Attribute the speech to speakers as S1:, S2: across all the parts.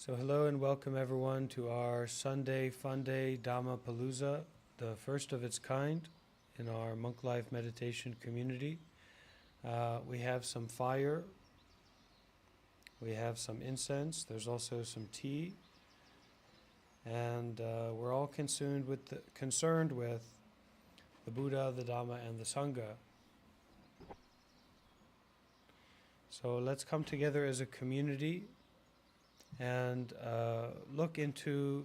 S1: So hello and welcome everyone to our Sunday Funday DhammaPalooza, the first of its kind in our monk life meditation community. We have some fire, we have some incense, there's also some tea, and we're all concerned with the Buddha, the Dhamma, and the Sangha. So let's come together as a community and look into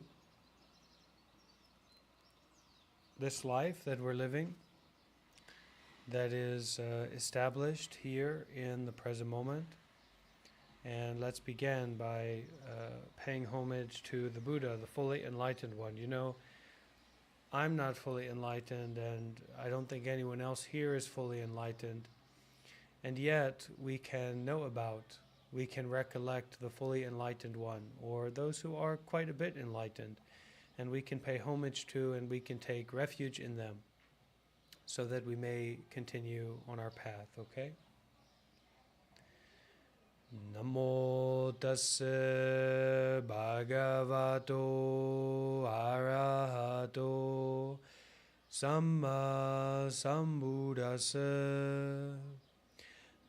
S1: this life that we're living, that is established here in the present moment. And let's begin by paying homage to the Buddha, the fully enlightened one. You know, I'm not fully enlightened, and I don't think anyone else here is fully enlightened. And yet we can know about, we can recollect the fully enlightened one, or those who are quite a bit enlightened, and we can pay homage to and we can take refuge in them so that we may continue on our path, okay? Namo tassa bhagavato arahato samma sambuddhassa.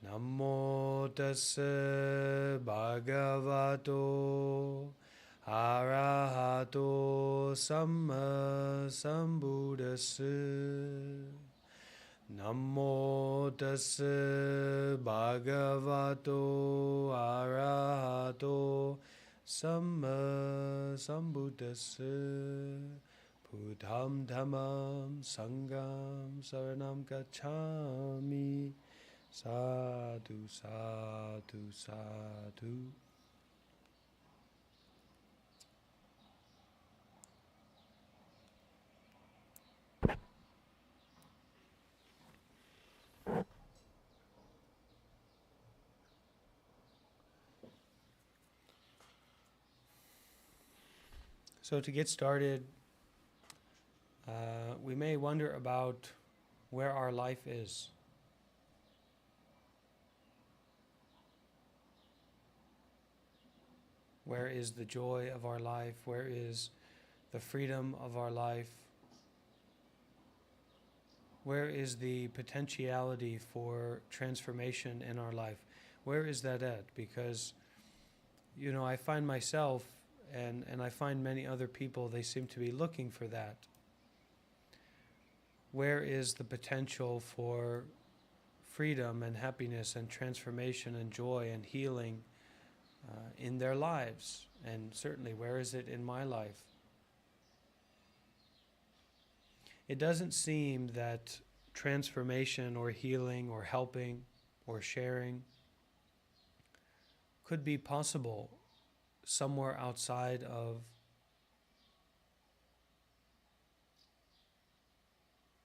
S1: Namo tassa bhagavato arahato samma sambuddhassa. Namo tassa bhagavato arahato samma sambuddhassa. Buddham dhammam sangham saranam gacchami. Sadhu, sadhu, sadhu. So to get started, we may wonder about where our life is. Where is the joy of our life? Where is the freedom of our life? Where is the potentiality for transformation in our life? Where is that at? Because, you know, I find myself and I find many other people, they seem to be looking for that. Where is the potential for freedom and happiness and transformation and joy and healing in their lives? And certainly, where is it in my life? It doesn't seem that transformation or healing or helping or sharing could be possible somewhere outside of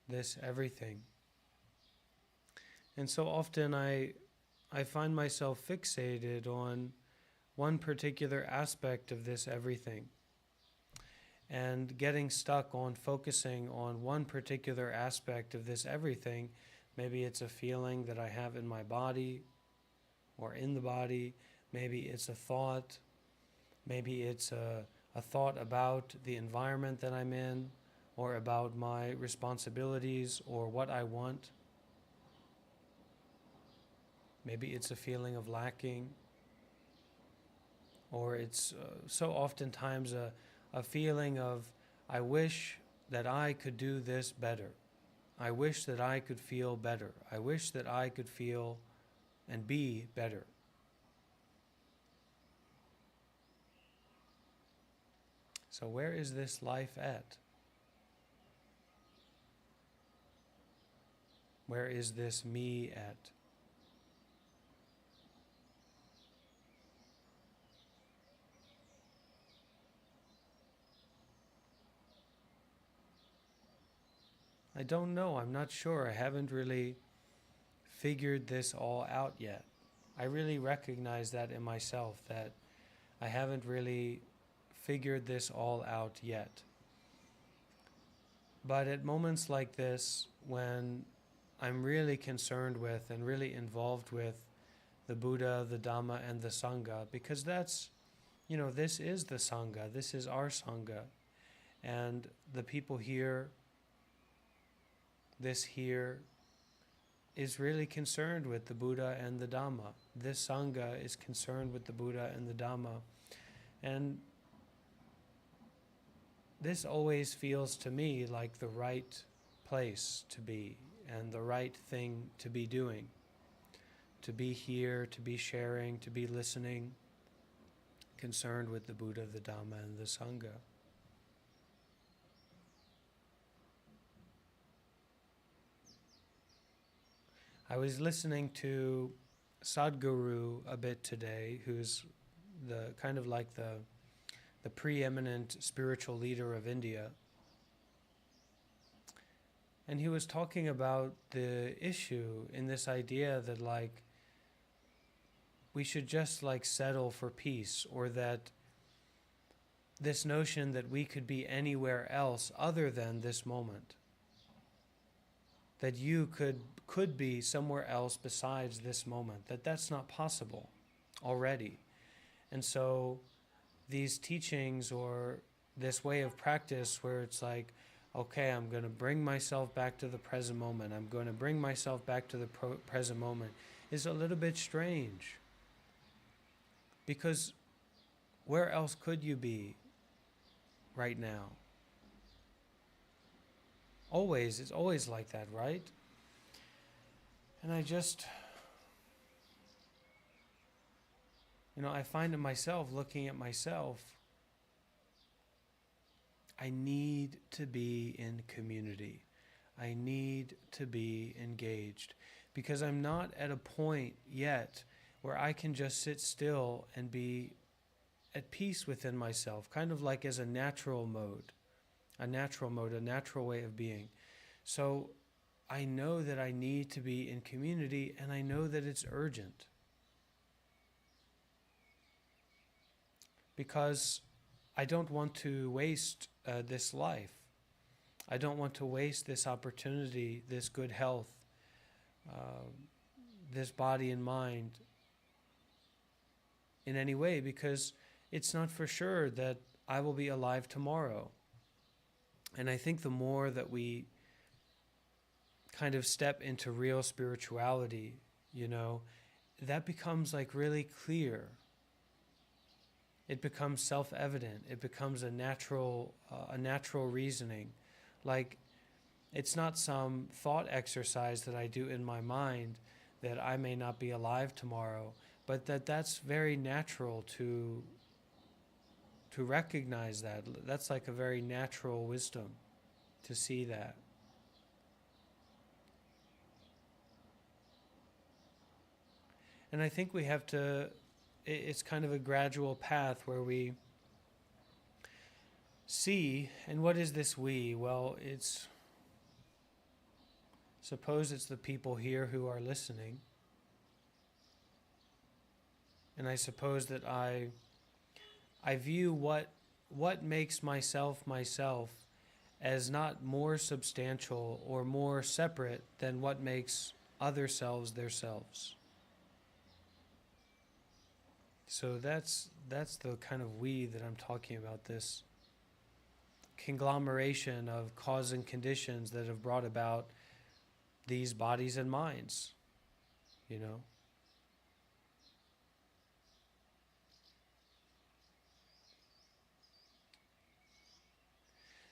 S1: this everything. And so often I find myself fixated on one particular aspect of this everything, and getting stuck on focusing on one particular aspect of this everything. Maybe it's a feeling that I have in my body or in the body. Maybe it's a thought. Maybe it's a thought about the environment that I'm in, or about my responsibilities or what I want. Maybe it's a feeling of lacking. Or it's so oftentimes a feeling of, I wish that I could do this better. I wish that I could feel better. I wish that I could feel and be better. So where is this life at? Where is this me at? I don't know. I'm not sure. I haven't really figured this all out yet. I really recognize that in myself, that I haven't really figured this all out yet. But at moments like this, when I'm really concerned with and really involved with the Buddha, the Dhamma, and the Sangha, because that's this is the Sangha, this is our Sangha, and the people here, this here, is really concerned with the Buddha and the Dhamma. This Sangha is concerned with the Buddha and the Dhamma. And this always feels to me like the right place to be and the right thing to be doing. To be here, to be sharing, to be listening, concerned with the Buddha, the Dhamma, and the Sangha. I was listening to Sadhguru a bit today, who's the kind of like the preeminent spiritual leader of India. And he was talking about the issue in this idea that like we should just like settle for peace, or that this notion that we could be anywhere else other than this moment, that you could be somewhere else besides this moment, that's not possible already. And so these teachings or this way of practice where it's like, okay, I'm going to bring myself back to the present moment, I'm going to bring myself back to the present moment, is a little bit strange. Because where else could you be right now? It's always like that, right? And I just, I find in myself, looking at myself, I need to be in community. I need to be engaged, because I'm not at a point yet where I can just sit still and be at peace within myself, kind of like as a natural way of being. So I know that I need to be in community, and I know that it's urgent. Because I don't want to waste this life. I don't want to waste this opportunity, this good health, this body and mind in any way, because it's not for sure that I will be alive tomorrow. And I think the more that we kind of step into real spirituality, that becomes like really clear. It becomes self-evident. It becomes a natural reasoning. Like, it's not some thought exercise that I do in my mind that I may not be alive tomorrow, but that's very natural to recognize that. That's like a very natural wisdom to see that. And I think we have to, it's kind of a gradual path where we see, and what is this we? Well, suppose it's the people here who are listening. And I suppose that I view what makes myself as not more substantial or more separate than what makes other selves their selves. So that's the kind of we that I'm talking about, this conglomeration of cause and conditions that have brought about these bodies and minds,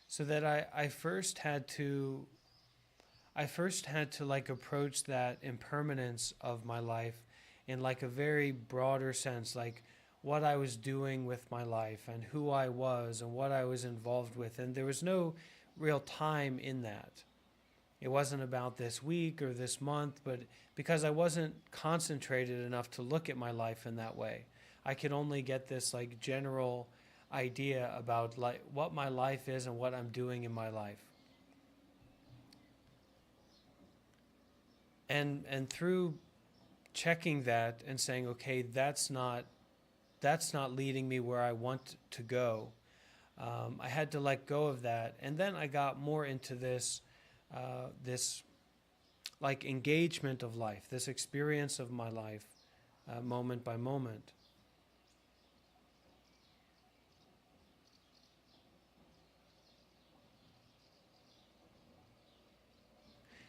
S1: So that I first had to like approach that impermanence of my life in like a very broader sense, like what I was doing with my life and who I was and what I was involved with. And there was no real time in that. It wasn't about this week or this month, but because I wasn't concentrated enough to look at my life in that way, I could only get this like general idea about like what my life is and what I'm doing in my life. And through checking that and saying, okay, that's not leading me where I want to go, I had to let go of that. And then I got more into this like engagement of life, this experience of my life, moment by moment.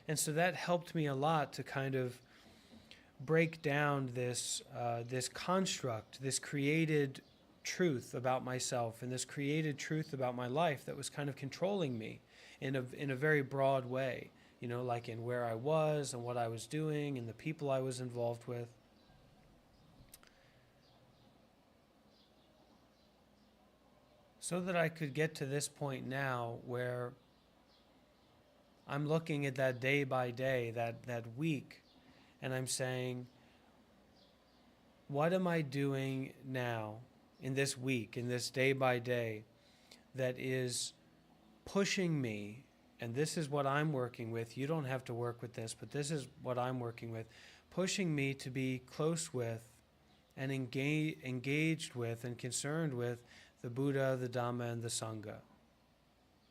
S1: And so that helped me a lot to kind of break down this construct, this created truth about myself and this created truth about my life that was kind of controlling me in a very broad way, like in where I was and what I was doing and the people I was involved with. So that I could get to this point now where I'm looking at that day by day, that week, and I'm saying, what am I doing now in this week, in this day by day, that is pushing me, and this is what I'm working with. You don't have to work with this, but this is what I'm working with, pushing me to be close with and engaged with and concerned with the Buddha, the Dhamma, and the Sangha.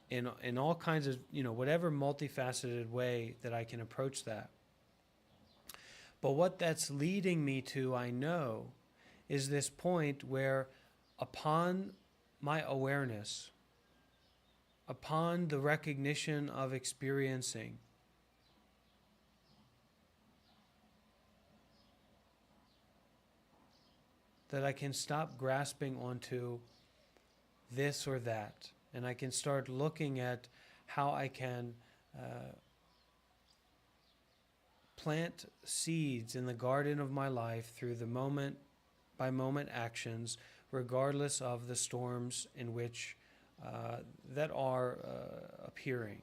S1: In all kinds of, whatever multifaceted way that I can approach that. But what that's leading me to, I know, is this point where upon my awareness, upon the recognition of experiencing, that I can stop grasping onto this or that, and I can start looking at how I can plant seeds in the garden of my life through the moment by moment actions, regardless of the storms in which that are appearing.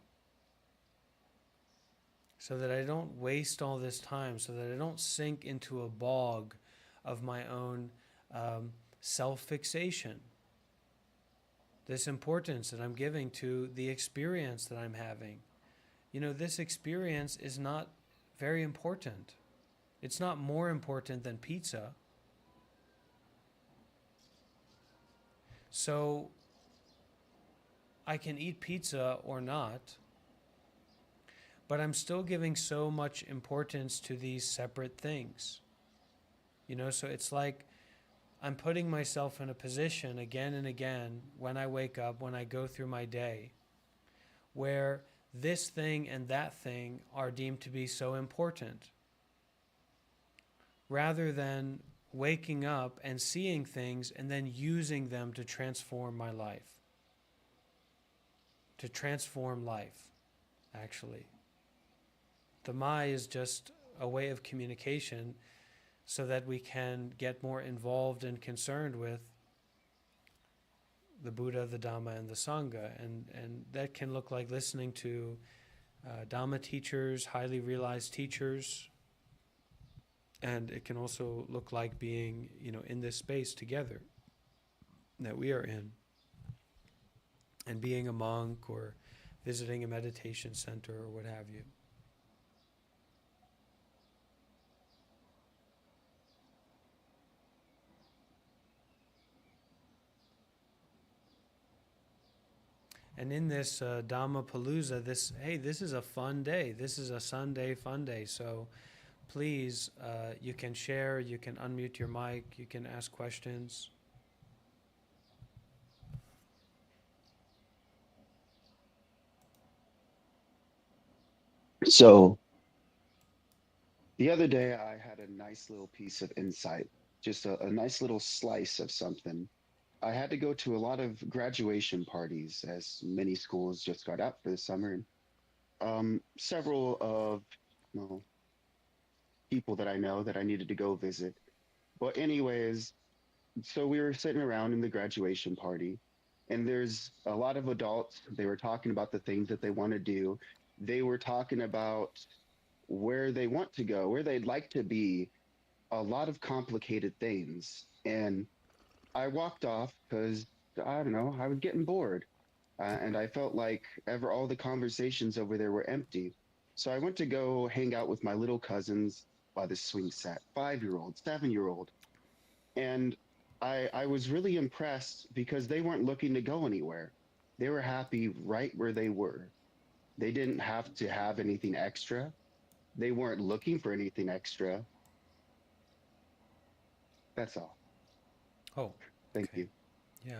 S1: So that I don't waste all this time, so that I don't sink into a bog of my own self-fixation. This importance that I'm giving to the experience that I'm having. This experience is not very important. It's not more important than pizza. So I can eat pizza or not, but I'm still giving so much importance to these separate things. So it's like I'm putting myself in a position again and again when I wake up, when I go through my day, where this thing and that thing are deemed to be so important, rather than waking up and seeing things and then using them to transform my life, to transform life, actually. Dhamma is just a way of communication so that we can get more involved and concerned with the Buddha, the Dhamma, and the Sangha. And that can look like listening to Dhamma teachers, highly realized teachers. And it can also look like being, in this space together that we are in. And being a monk or visiting a meditation center or what have you. And in this DhammaPalooza, this is a fun day. This is a Sunday fun day. So please, you can share, you can unmute your mic, you can ask questions.
S2: So the other day I had a nice little piece of insight, just a nice little slice of something. I had to go to a lot of graduation parties as many schools just got out for the summer. And several of you know, people that I know that I needed to go visit. But anyways, so we were sitting around in the graduation party, and there's a lot of adults. They were talking about the things that they want to do. They were talking about where they want to go, where they'd like to be, a lot of complicated things. And I walked off because I don't know, I was getting bored. And I felt like all the conversations over there were empty. So I went to go hang out with my little cousins by the swing set, 5 year old, 7 year old. And I was really impressed because they weren't looking to go anywhere. They were happy right where they were. They didn't have to have anything extra. They weren't looking for anything extra. That's all.
S1: Oh,
S2: Thank
S1: okay.
S2: you.
S1: Yeah.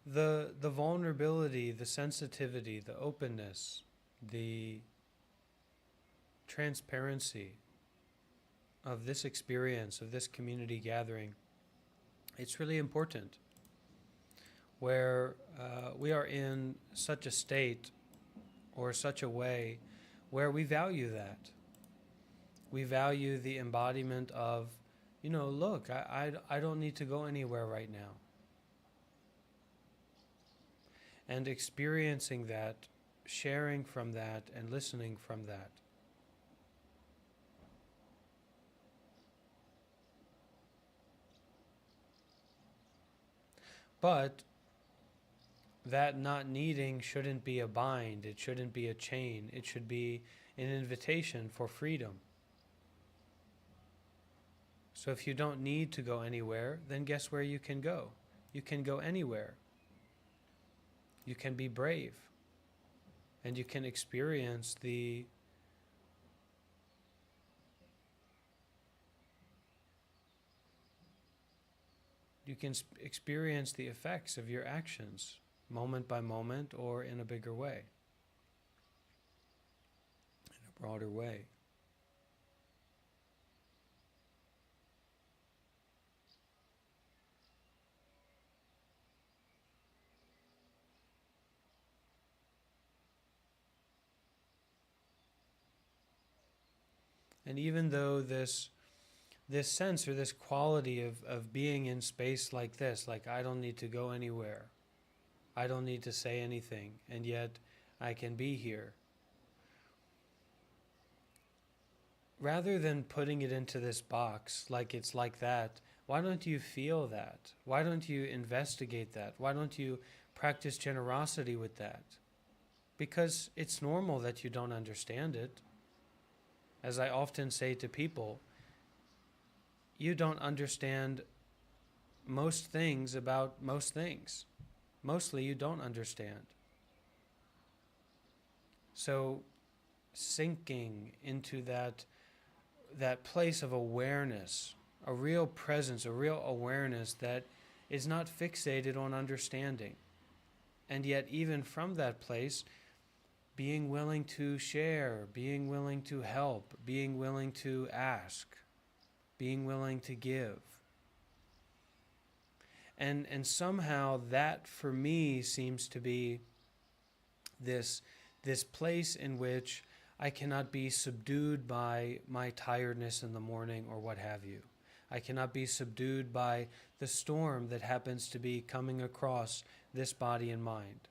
S1: the vulnerability, the sensitivity, the openness, the transparency of this experience, of this community gathering, it's really important. Where we are in such a state or such a way where we value that. We value the embodiment of, look, I don't need to go anywhere right now. And experiencing that, sharing from that, and listening from that. But that not needing shouldn't be a bind, it shouldn't be a chain, it should be an invitation for freedom. So if you don't need to go anywhere, then guess where you can go? You can go anywhere. You can be brave, and you can experience the effects of your actions, moment by moment, or in a bigger way, in a broader way. And even though this sense or this quality of being in space like this, like I don't need to go anywhere, I don't need to say anything, and yet I can be here. Rather than putting it into this box like it's like that, why don't you feel that? Why don't you investigate that? Why don't you practice generosity with that? Because it's normal that you don't understand it. As I often say to people, you don't understand most things about most things. Mostly you don't understand. So sinking into that place of awareness, a real presence, a real awareness that is not fixated on understanding. And yet even from that place, being willing to share, being willing to help, being willing to ask, being willing to give. And somehow that for me seems to be this place in which I cannot be subdued by my tiredness in the morning or what have you. I cannot be subdued by the storm that happens to be coming across this body and mind.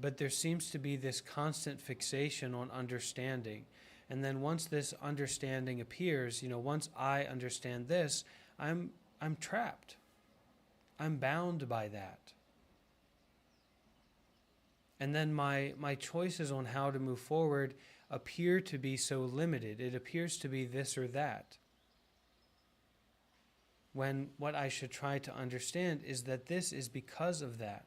S1: But there seems to be this constant fixation on understanding. And then once this understanding appears, once I understand this, I'm trapped. I'm bound by that. And then my choices on how to move forward appear to be so limited. It appears to be this or that. When what I should try to understand is that this is because of that.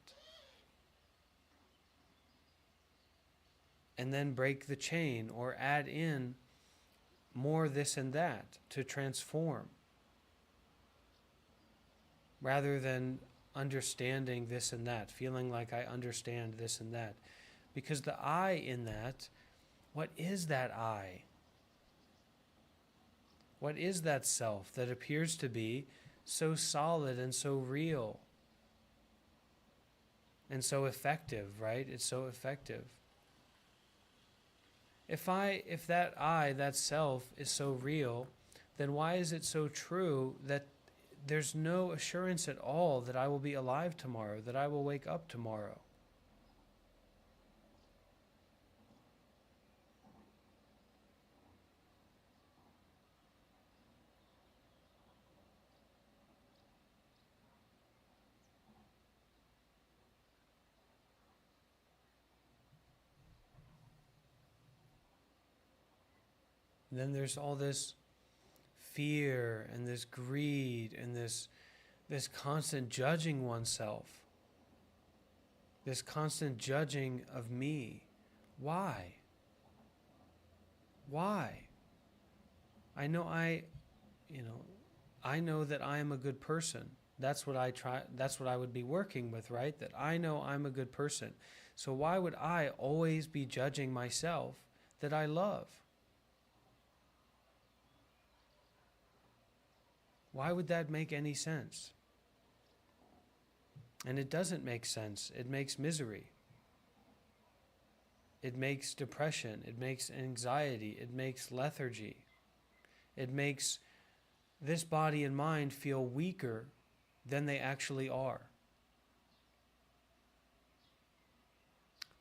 S1: And then break the chain or add in more this and that to transform. Rather than understanding this and that, feeling like I understand this and that. Because the I in that, what is that I? What is that self that appears to be so solid and so real? And so effective, right? It's so effective. If that I, that self, is so real, then why is it so true that there's no assurance at all that I will be alive tomorrow, that I will wake up tomorrow? And then there's all this fear and this greed and this constant judging oneself, this constant judging of me. Why? I know I know that I am a good person. That's what I would be working with, right? That I know I'm a good person. So why would I always be judging myself that I love? Why would that make any sense? And it doesn't make sense. It makes misery. It makes depression. It makes anxiety. It makes lethargy. It makes this body and mind feel weaker than they actually are.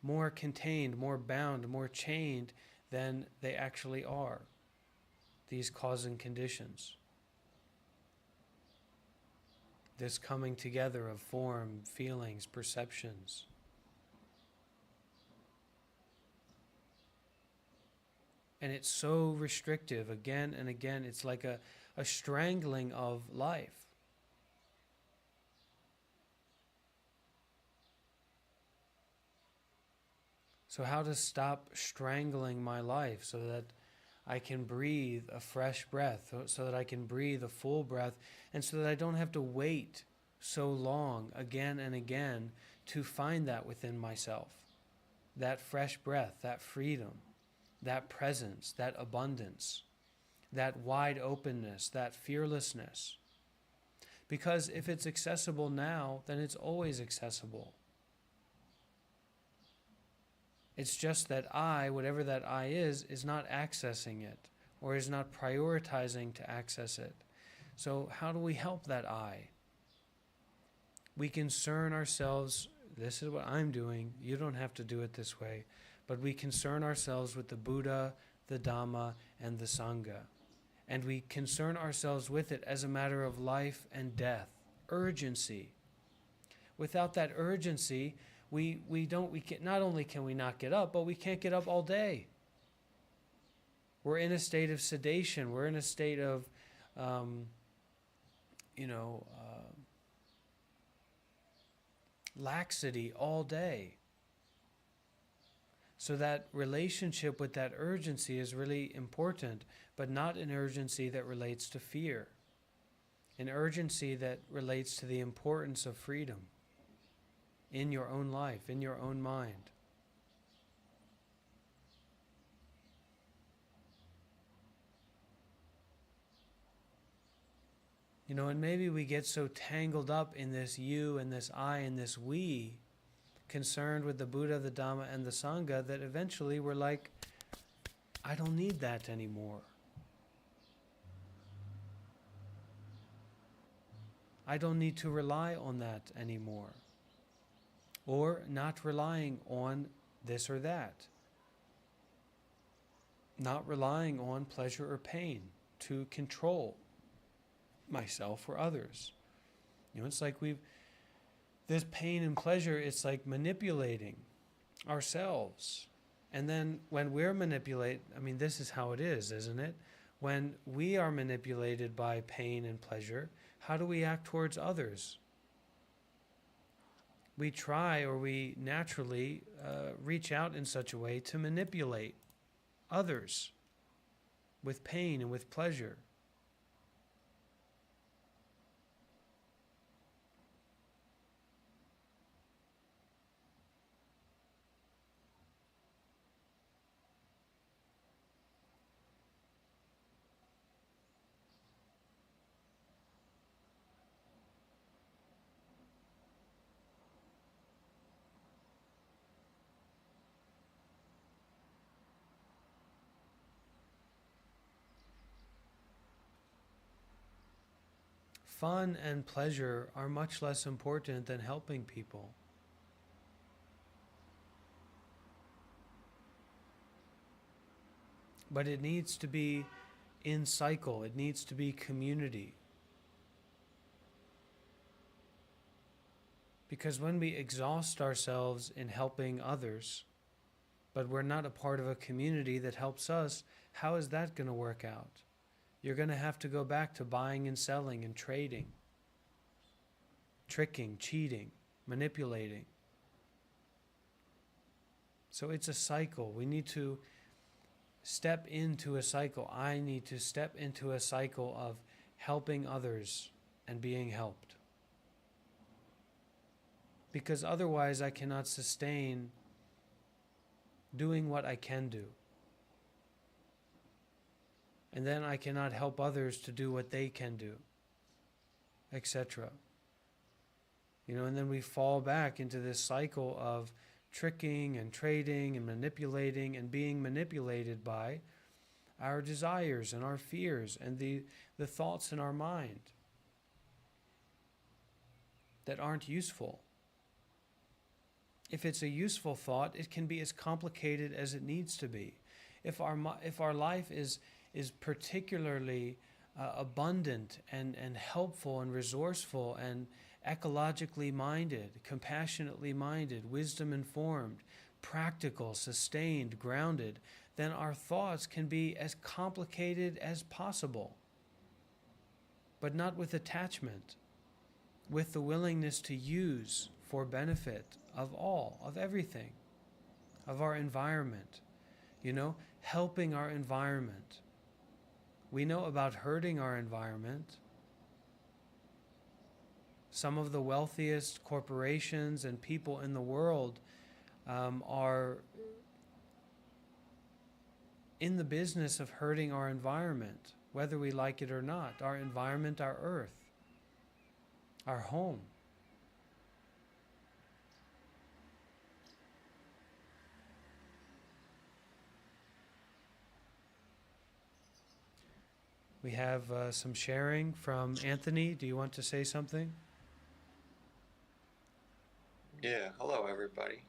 S1: More contained, more bound, more chained than they actually are. These causing conditions. This coming together of form, feelings, perceptions. And it's so restrictive again and again. It's like a strangling of life. So how to stop strangling my life so that I can breathe a fresh breath, so that I can breathe a full breath, and so that I don't have to wait so long again and again to find that within myself. That fresh breath, that freedom, that presence, that abundance, that wide openness, that fearlessness. Because if it's accessible now, then it's always accessible. It's just that I, whatever that I is not accessing it or is not prioritizing to access it. So how do we help that I? We concern ourselves, this is what I'm doing, you don't have to do it this way, but we concern ourselves with the Buddha, the Dhamma, and the Sangha. And we concern ourselves with it as a matter of life and death, urgency. Without that urgency, not only can we not get up, but we can't get up all day. We're in a state of sedation. We're in a state of, laxity all day. So that relationship with that urgency is really important, but not an urgency that relates to fear. An urgency that relates to the importance of freedom in your own life, in your own mind. And maybe we get so tangled up in this you and this I and this we, concerned with the Buddha, the Dhamma, and the Sangha, that eventually we're like, I don't need that anymore. I don't need to rely on that anymore. Or not relying on this or that. Not relying on pleasure or pain to control myself or others. It's like this pain and pleasure, it's like manipulating ourselves. And then when we're manipulated, this is how it is, isn't it? When we are manipulated by pain and pleasure, how do we act towards others? We try, or we naturally reach out in such a way to manipulate others with pain and with pleasure. Fun and pleasure are much less important than helping people. But it needs to be in cycle. It needs to be community. Because when we exhaust ourselves in helping others, but we're not a part of a community that helps us, how is that going to work out? You're going to have to go back to buying and selling and trading, tricking, cheating, manipulating. So it's a cycle. We need to step into a cycle. I need to step into a cycle of helping others and being helped. because otherwise I cannot sustain doing what I can do. And then I cannot help others to do what they can do, etc. And then we fall back into this cycle of tricking and trading and manipulating and being manipulated by our desires and our fears and the thoughts in our mind that aren't useful. If it's a useful thought, it can be as complicated as it needs to be. If our life is particularly abundant and helpful and resourceful and ecologically minded, compassionately minded, wisdom informed, practical, sustained, grounded, then our thoughts can be as complicated as possible, but not with attachment, with the willingness to use for benefit of all, of everything, of our environment, helping our environment. We know about hurting our environment. Some of the wealthiest corporations and people in the world are in the business of hurting our environment, whether we like it or not. Our environment, our earth, our home. We have some sharing from Anthony. Do you want to say something?
S3: Yeah, hello everybody.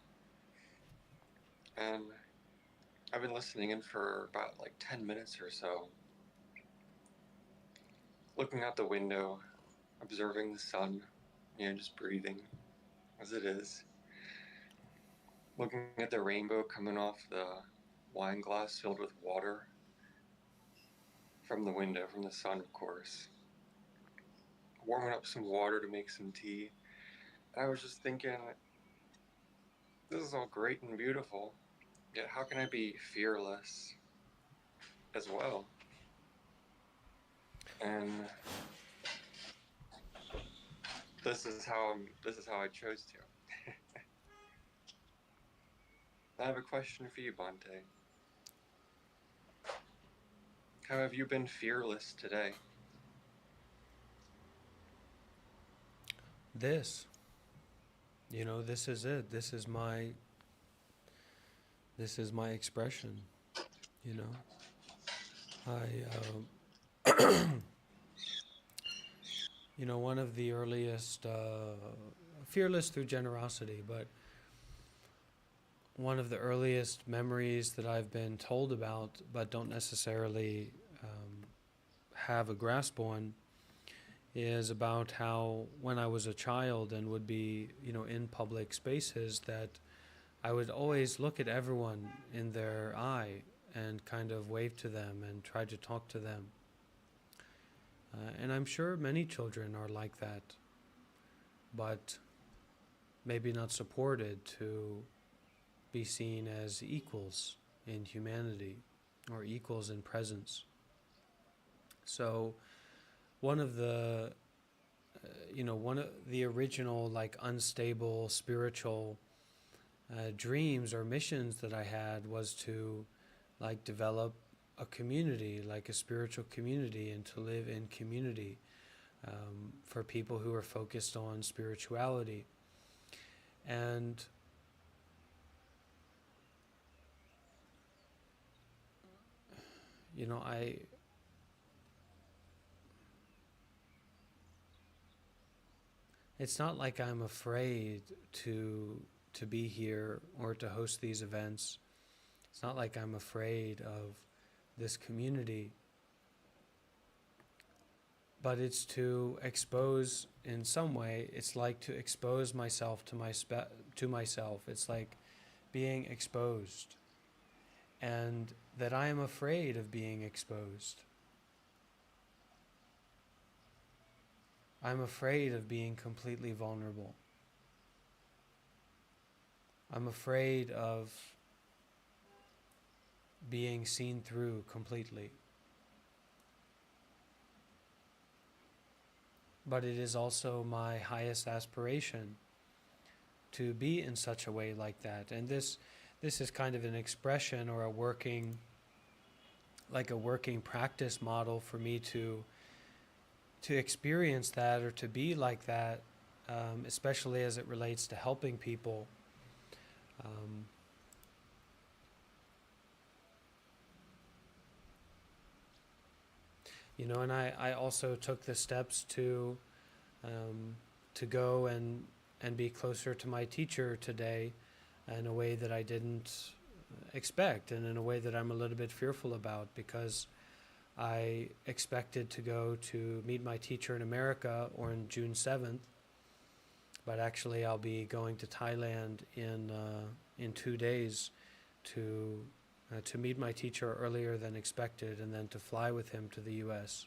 S3: And I've been listening in for about 10 minutes or so, looking out the window, observing the sun, just breathing as it is, looking at the rainbow coming off the wine glass filled with water from the window, from the sun, of course, warming up some water to make some tea. And I was just thinking, this is all great and beautiful, yet how can I be fearless as well? And this is how I chose to. I have a question for you, Bante. How have you been fearless today?
S1: This is it. This is my expression. One of the earliest, fearless through generosity, but one of the earliest memories that I've been told about, but don't necessarily have a grasp on, is about how when I was a child and would be, in public spaces, that I would always look at everyone in their eye and kind of wave to them and try to talk to them. And I'm sure many children are like that, but maybe not supported to be seen as equals in humanity or equals in presence. So one of the original unstable spiritual dreams or missions that I had was to develop a community, a spiritual community, and to live in community for people who are focused on spirituality. And it's not like I'm afraid to be here or to host these events. It's not like I'm afraid of this community, but it's to expose in some way. It's like to expose myself to myself. It's like being exposed, and that I am afraid of being exposed. I'm afraid of being completely vulnerable. I'm afraid of being seen through completely. But it is also my highest aspiration to be in such a way like that. And this is kind of an expression or a working practice model for me to experience that or to be like that, especially as it relates to helping people. And I also took the steps to go and be closer to my teacher today in a way that I didn't expect, and in a way that I'm a little bit fearful about, because I expected to go to meet my teacher in America or on June 7th, but actually I'll be going to Thailand in 2 days to meet my teacher earlier than expected, and then to fly with him to the U.S.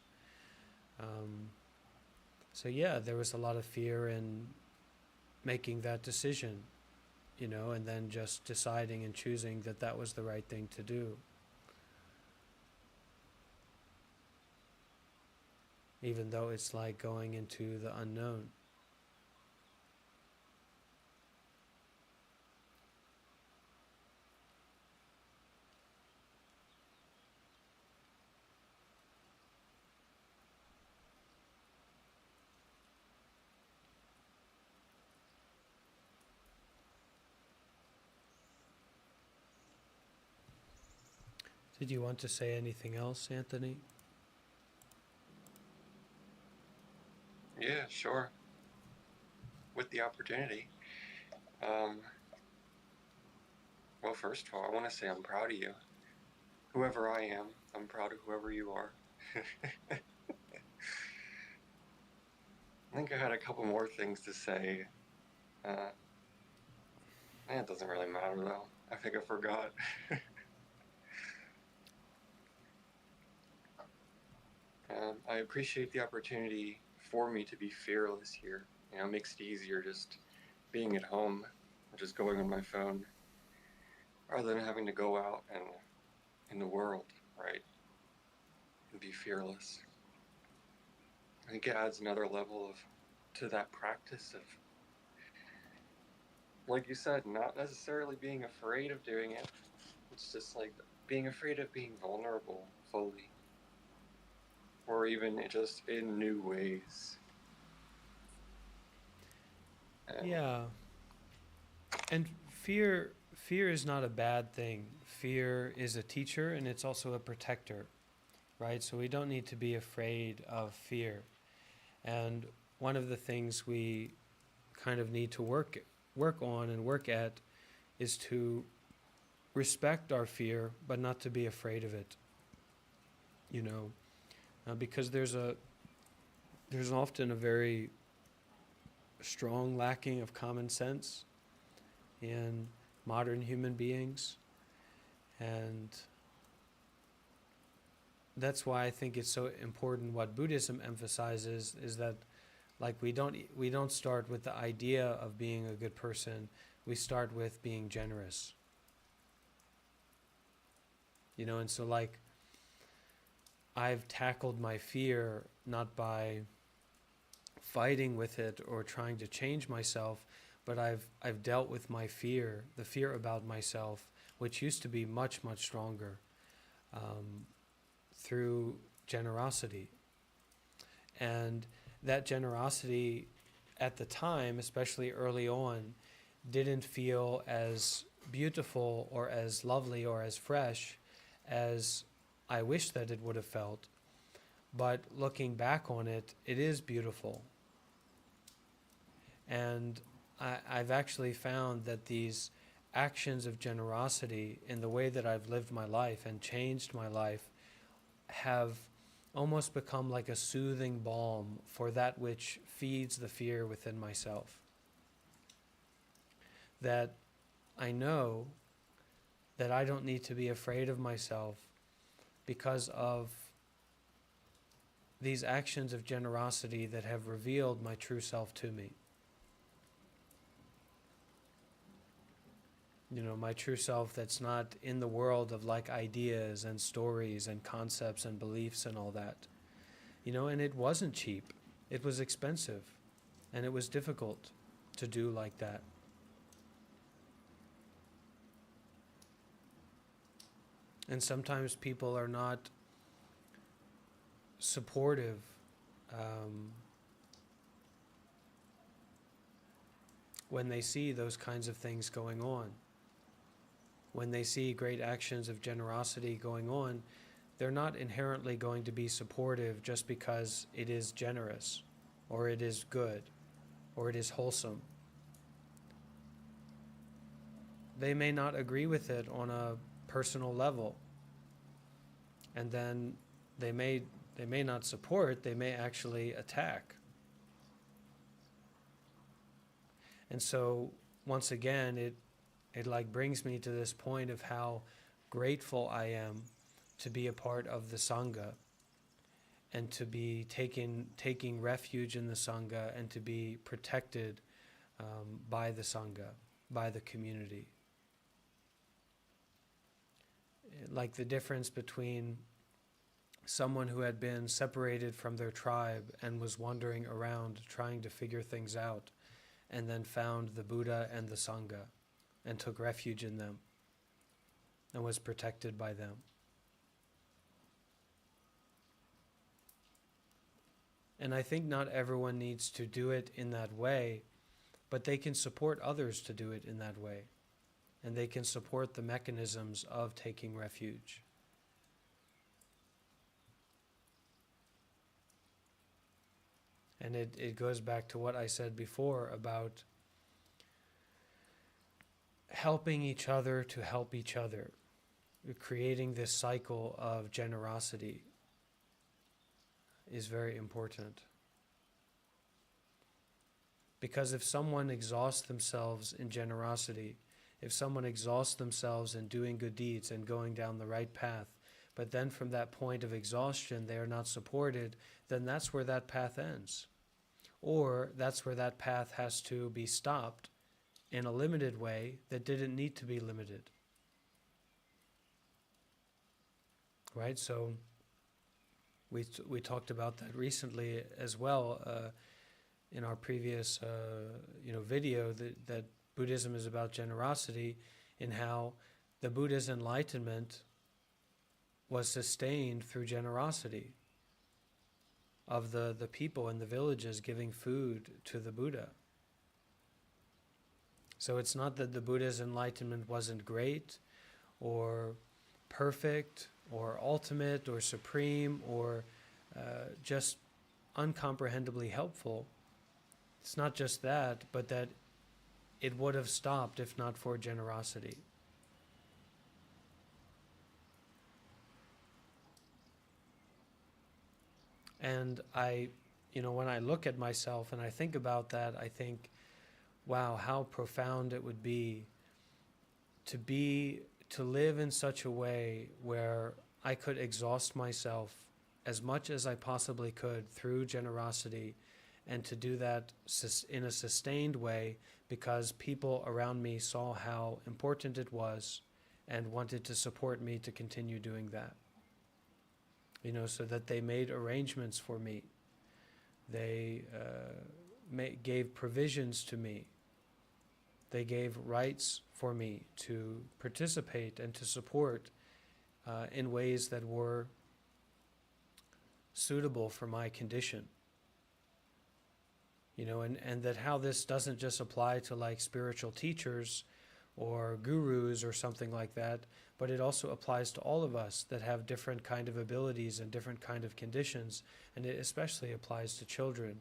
S1: So yeah, there was a lot of fear in making that decision, and then just deciding and choosing that that was the right thing to do. Even though it's like going into the unknown. Did you want to say anything else, Anthony?
S3: Yeah, sure. With the opportunity. Well, first of all, I want to say I'm proud of you. Whoever I am, I'm proud of whoever you are. I think I had a couple more things to say. It doesn't really matter, though. I think I forgot. I appreciate the opportunity for me to be fearless here. It makes it easier just being at home, just going on my phone, rather than having to go out and in the world, right, and be fearless. I think it adds another level to that practice of, like you said, not necessarily being afraid of doing it. It's just like being afraid of being vulnerable fully, or even just in new ways.
S1: Yeah. And fear is not a bad thing. Fear is a teacher, and it's also a protector, right? So we don't need to be afraid of fear. And one of the things we kind of need to work on and work at is to respect our fear, but not to be afraid of it. Because there's often a very strong lacking of common sense in modern human beings, and that's why I think it's so important. What Buddhism emphasizes is that, like, we don't start with the idea of being a good person. We start with being generous. And so, like, I've tackled my fear not by fighting with it or trying to change myself, but I've dealt with my fear, the fear about myself, which used to be much, much stronger, through generosity. And that generosity at the time, especially early on, didn't feel as beautiful or as lovely or as fresh as I wish that it would have felt. But looking back on it, it is beautiful. And I've actually found that these actions of generosity in the way that I've lived my life and changed my life have almost become like a soothing balm for that which feeds the fear within myself. That I know that I don't need to be afraid of myself because of these actions of generosity that have revealed my true self to me. My true self that's not in the world of like ideas and stories and concepts and beliefs and all that. And it wasn't cheap. It was expensive. And it was difficult to do like that. And sometimes people are not supportive when they see those kinds of things going on. When they see great actions of generosity going on, they're not inherently going to be supportive just because it is generous, or it is good, or it is wholesome. They may not agree with it on a personal level, and then they may not support, they may actually attack. And so once again, it like brings me to this point of how grateful I am to be a part of the Sangha, and to be taking refuge in the Sangha, and to be protected by the Sangha, by the community. Like the difference between someone who had been separated from their tribe and was wandering around trying to figure things out, and then found the Buddha and the Sangha and took refuge in them and was protected by them. And I think not everyone needs to do it in that way, but they can support others to do it in that way. And they can support the mechanisms of taking refuge. And it goes back to what I said before about helping each other to help each other, creating this cycle of generosity is very important. Because if someone exhausts themselves in generosity, if someone exhausts themselves in doing good deeds and going down the right path, but then from that point of exhaustion they are not supported, then that's where that path ends. Or that's where that path has to be stopped in a limited way that didn't need to be limited. Right? So we talked about that recently as well in our previous video that Buddhism is about generosity, in how the Buddha's enlightenment was sustained through generosity of the people in the villages giving food to the Buddha. So it's not that the Buddha's enlightenment wasn't great or perfect or ultimate or supreme or just uncomprehendibly helpful. It's not just that, but that it would have stopped if not for generosity. And when I look at myself and I think about that, I think, wow, how profound it would be to live in such a way where I could exhaust myself as much as I possibly could through generosity, and to do that in a sustained way because people around me saw how important it was and wanted to support me to continue doing that. So that they made arrangements for me. They gave provisions to me. They gave rights for me to participate and to support in ways that were suitable for my condition. And that how this doesn't just apply to like spiritual teachers or gurus or something like that, but it also applies to all of us that have different kind of abilities and different kind of conditions, and it especially applies to children.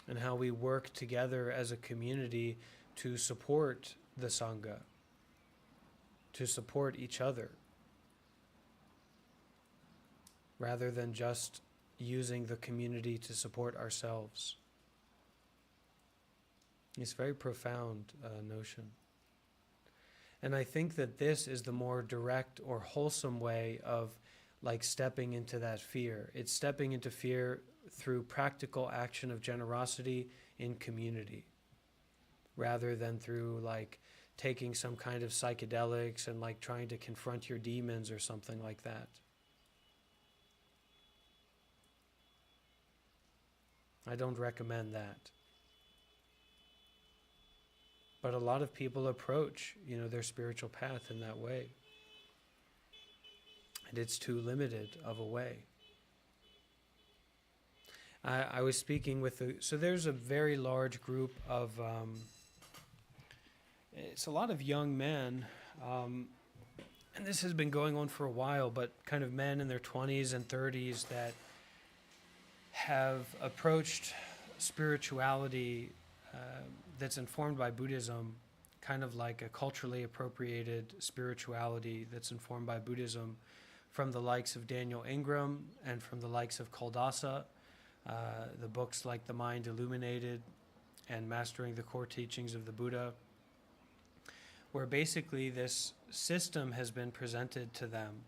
S1: And how we work together as a community to support the Sangha, to support each other, rather than just using the community to support ourselves. It's a very profound notion. And I think that this is the more direct or wholesome way of like stepping into that fear. It's stepping into fear through practical action of generosity in community, rather than through like taking some kind of psychedelics and like trying to confront your demons or something like that. I don't recommend that. But a lot of people approach, their spiritual path in that way. And it's too limited of a way. I was speaking with so there's a very large group of, it's a lot of young men, and this has been going on for a while, but kind of men in their 20s and 30s that have approached spirituality that's informed by Buddhism, kind of like a culturally appropriated spirituality that's informed by Buddhism, from the likes of Daniel Ingram and from the likes of Kuldasa, the books like The Mind Illuminated and Mastering the Core Teachings of the Buddha, where basically this system has been presented to them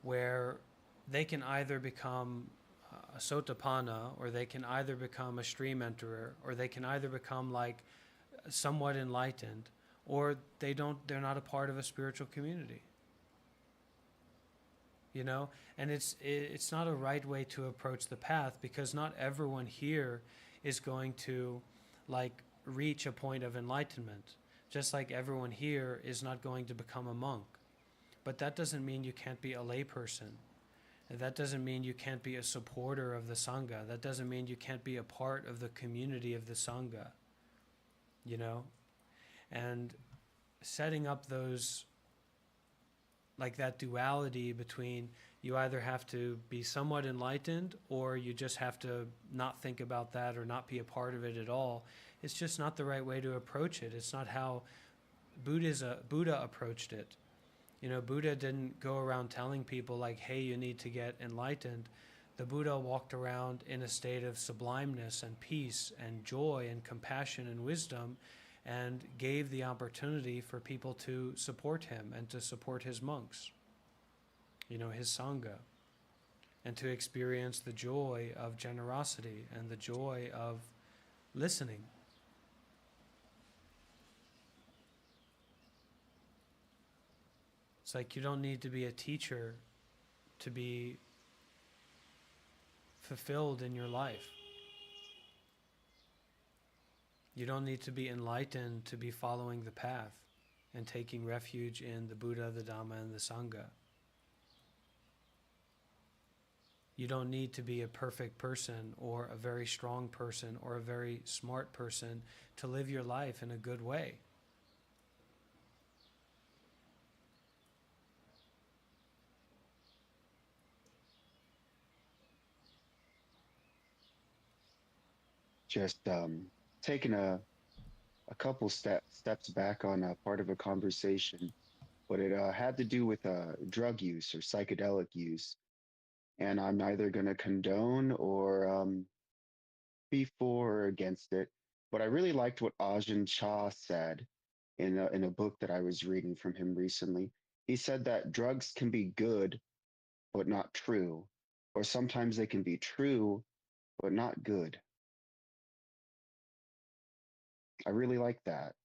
S1: where they can either become a sotapanna, or they can either become a stream enterer, or they can either become like somewhat enlightened, or they're not a part of a spiritual community. And it's not a right way to approach the path, because not everyone here is going to reach a point of enlightenment, just like everyone here is not going to become a monk. But that doesn't mean you can't be a layperson. That doesn't mean you can't be a supporter of the Sangha. That doesn't mean you can't be a part of the community of the Sangha. And setting up those, that duality between you either have to be somewhat enlightened or you just have to not think about that or not be a part of it at all, it's just not the right way to approach it. It's not how Buddha approached it. Buddha didn't go around telling people hey, you need to get enlightened. The Buddha walked around in a state of sublimeness and peace and joy and compassion and wisdom, and gave the opportunity for people to support him and to support his monks, his Sangha, and to experience the joy of generosity and the joy of listening. It's you don't need to be a teacher to be fulfilled in your life. You don't need to be enlightened to be following the path and taking refuge in the Buddha, the Dhamma, and the Sangha. You don't need to be a perfect person or a very strong person or a very smart person to live your life in a good way.
S2: Just taking a couple steps back on a part of a conversation, but it had to do with drug use or psychedelic use. And I'm neither going to condone or be for or against it. But I really liked what Ajahn Chah said in a book that I was reading from him recently. He said that drugs can be good, but not true. Or sometimes they can be true, but not good. I really like that.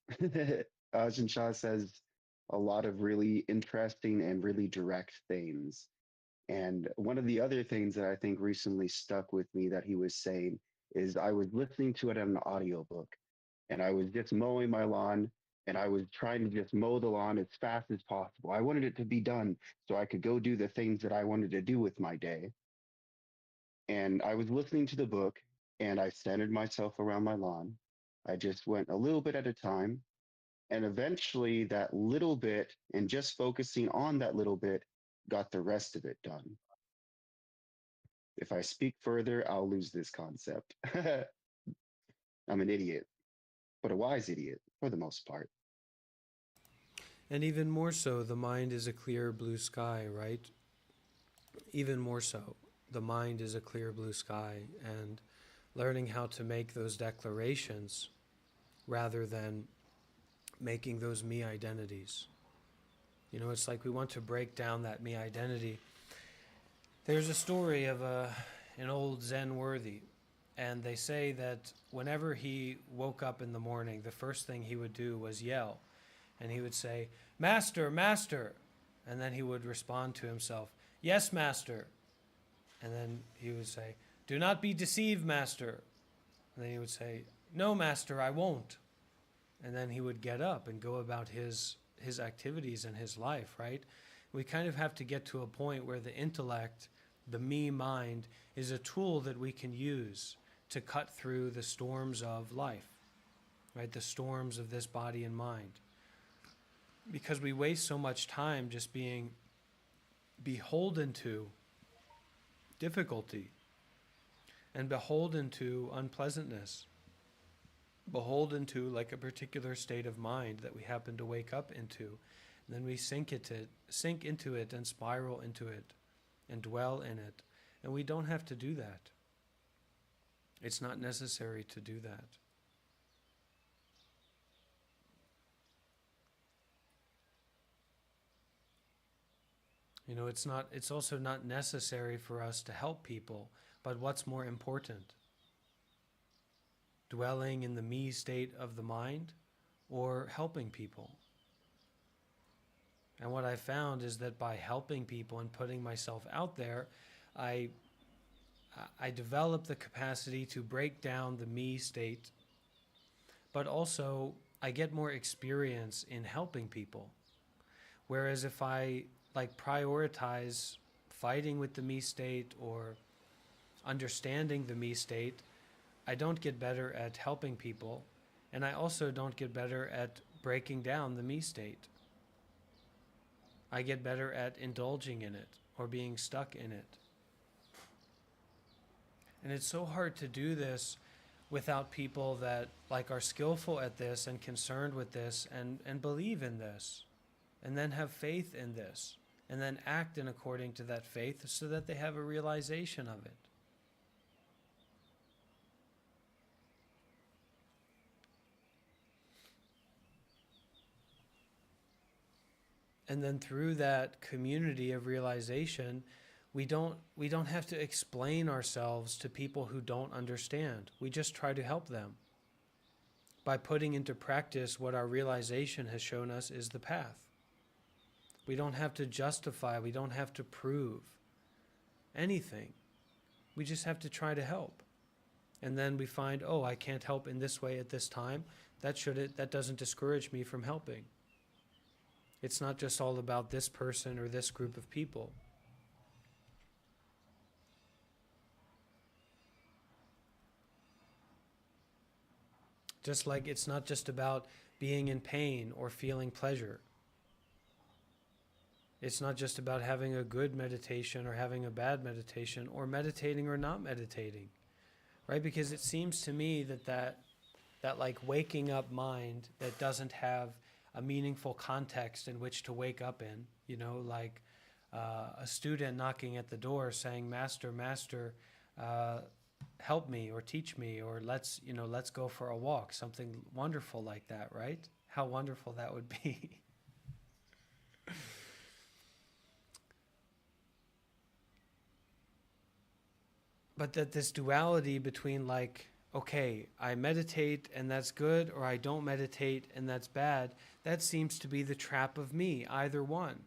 S2: Ajahn Chah says a lot of really interesting and really direct things. And one of the other things that I think recently stuck with me that he was saying is I was listening to it on an audiobook, and I was just mowing my lawn, and I was trying to just mow the lawn as fast as possible. I wanted it to be done so I could go do the things that I wanted to do with my day. And I was listening to the book, and I centered myself around my lawn. I just went a little bit at a time. And eventually, that little bit and just focusing on that little bit got the rest of it done. If I speak further, I'll lose this concept. I'm an idiot, but a wise idiot for the most part.
S1: And even more so, the mind is a clear blue sky, right? Even more so, the mind is a clear blue sky, and learning how to make those declarations rather than making those me identities. It's we want to break down that me identity. There's a story of an old Zen worthy, and they say that whenever he woke up in the morning, the first thing he would do was yell, and he would say, "Master, Master," and then he would respond to himself, "Yes, Master," and then he would say, "Do not be deceived, Master," and then he would say, "No, Master, I won't." and then he would get up and go about his activities and his life, right? We kind of have to get to a point where the intellect, the me mind, is a tool that we can use to cut through the storms of life, right? The storms of this body and mind. Because we waste so much time just being beholden to difficulty and beholden to unpleasantness, beholden to like a particular state of mind that we happen to wake up into. And then we sink into it and spiral into it and dwell in it. And we don't have to do that. It's not necessary to do that. You know, it's also not necessary for us to help people, but what's more important? Dwelling in the me state of the mind or helping people? And what I found is that by helping people and putting myself out there, I develop the capacity to break down the me state, but also I get more experience in helping people. Whereas if I prioritize fighting with the me state or understanding the me state, I don't get better at helping people, and I also don't get better at breaking down the me state. I get better at indulging in it or being stuck in it. And it's so hard to do this without people that are skillful at this and concerned with this and believe in this and then have faith in this and then act in according to that faith so that they have a realization of it. And then through that community of realization, we don't have to explain ourselves to people who don't understand. We just try to help them by putting into practice what our realization has shown us is the path. We don't have to justify, we don't have to prove anything. We just have to try to help. And then we find, oh, I can't help in this way at this time. That doesn't discourage me from helping. It's not just all about this person or this group of people. Just like it's not just about being in pain or feeling pleasure. It's not just about having a good meditation or having a bad meditation or meditating or not meditating, right? Because it seems to me that waking up mind that doesn't have a meaningful context in which to wake up in, a student knocking at the door saying, Master, Master, help me or teach me, or let's go for a walk, something wonderful like that, right? How wonderful that would be. But that this duality between okay, I meditate and that's good, or I don't meditate and that's bad, that seems to be the trap of me, either one.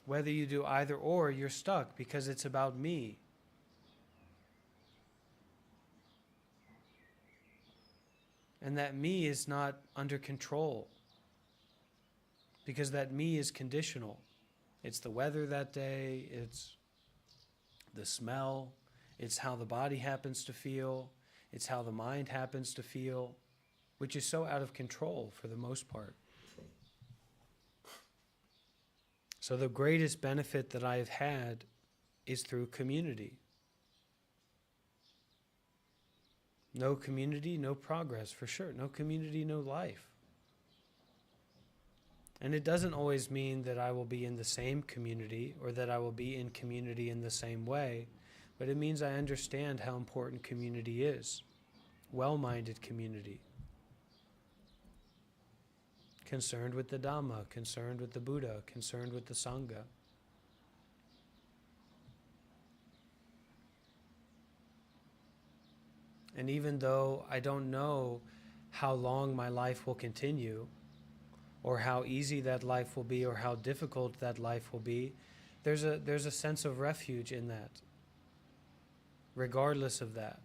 S1: Whether you do either or, you're stuck because it's about me. And that me is not under control because that me is conditional. It's the weather that day, it's the smell, it's how the body happens to feel, it's how the mind happens to feel, which is so out of control for the most part. So the greatest benefit that I have had is through community. No community, no progress, for sure. No community, no life. And it doesn't always mean that I will be in the same community or that I will be in community in the same way, but it means I understand how important community is. Well-minded community. Concerned with the Dhamma, concerned with the Buddha, concerned with the Sangha. And even though I don't know how long my life will continue, or how easy that life will be, or how difficult that life will be, there's a sense of refuge in that, regardless of that.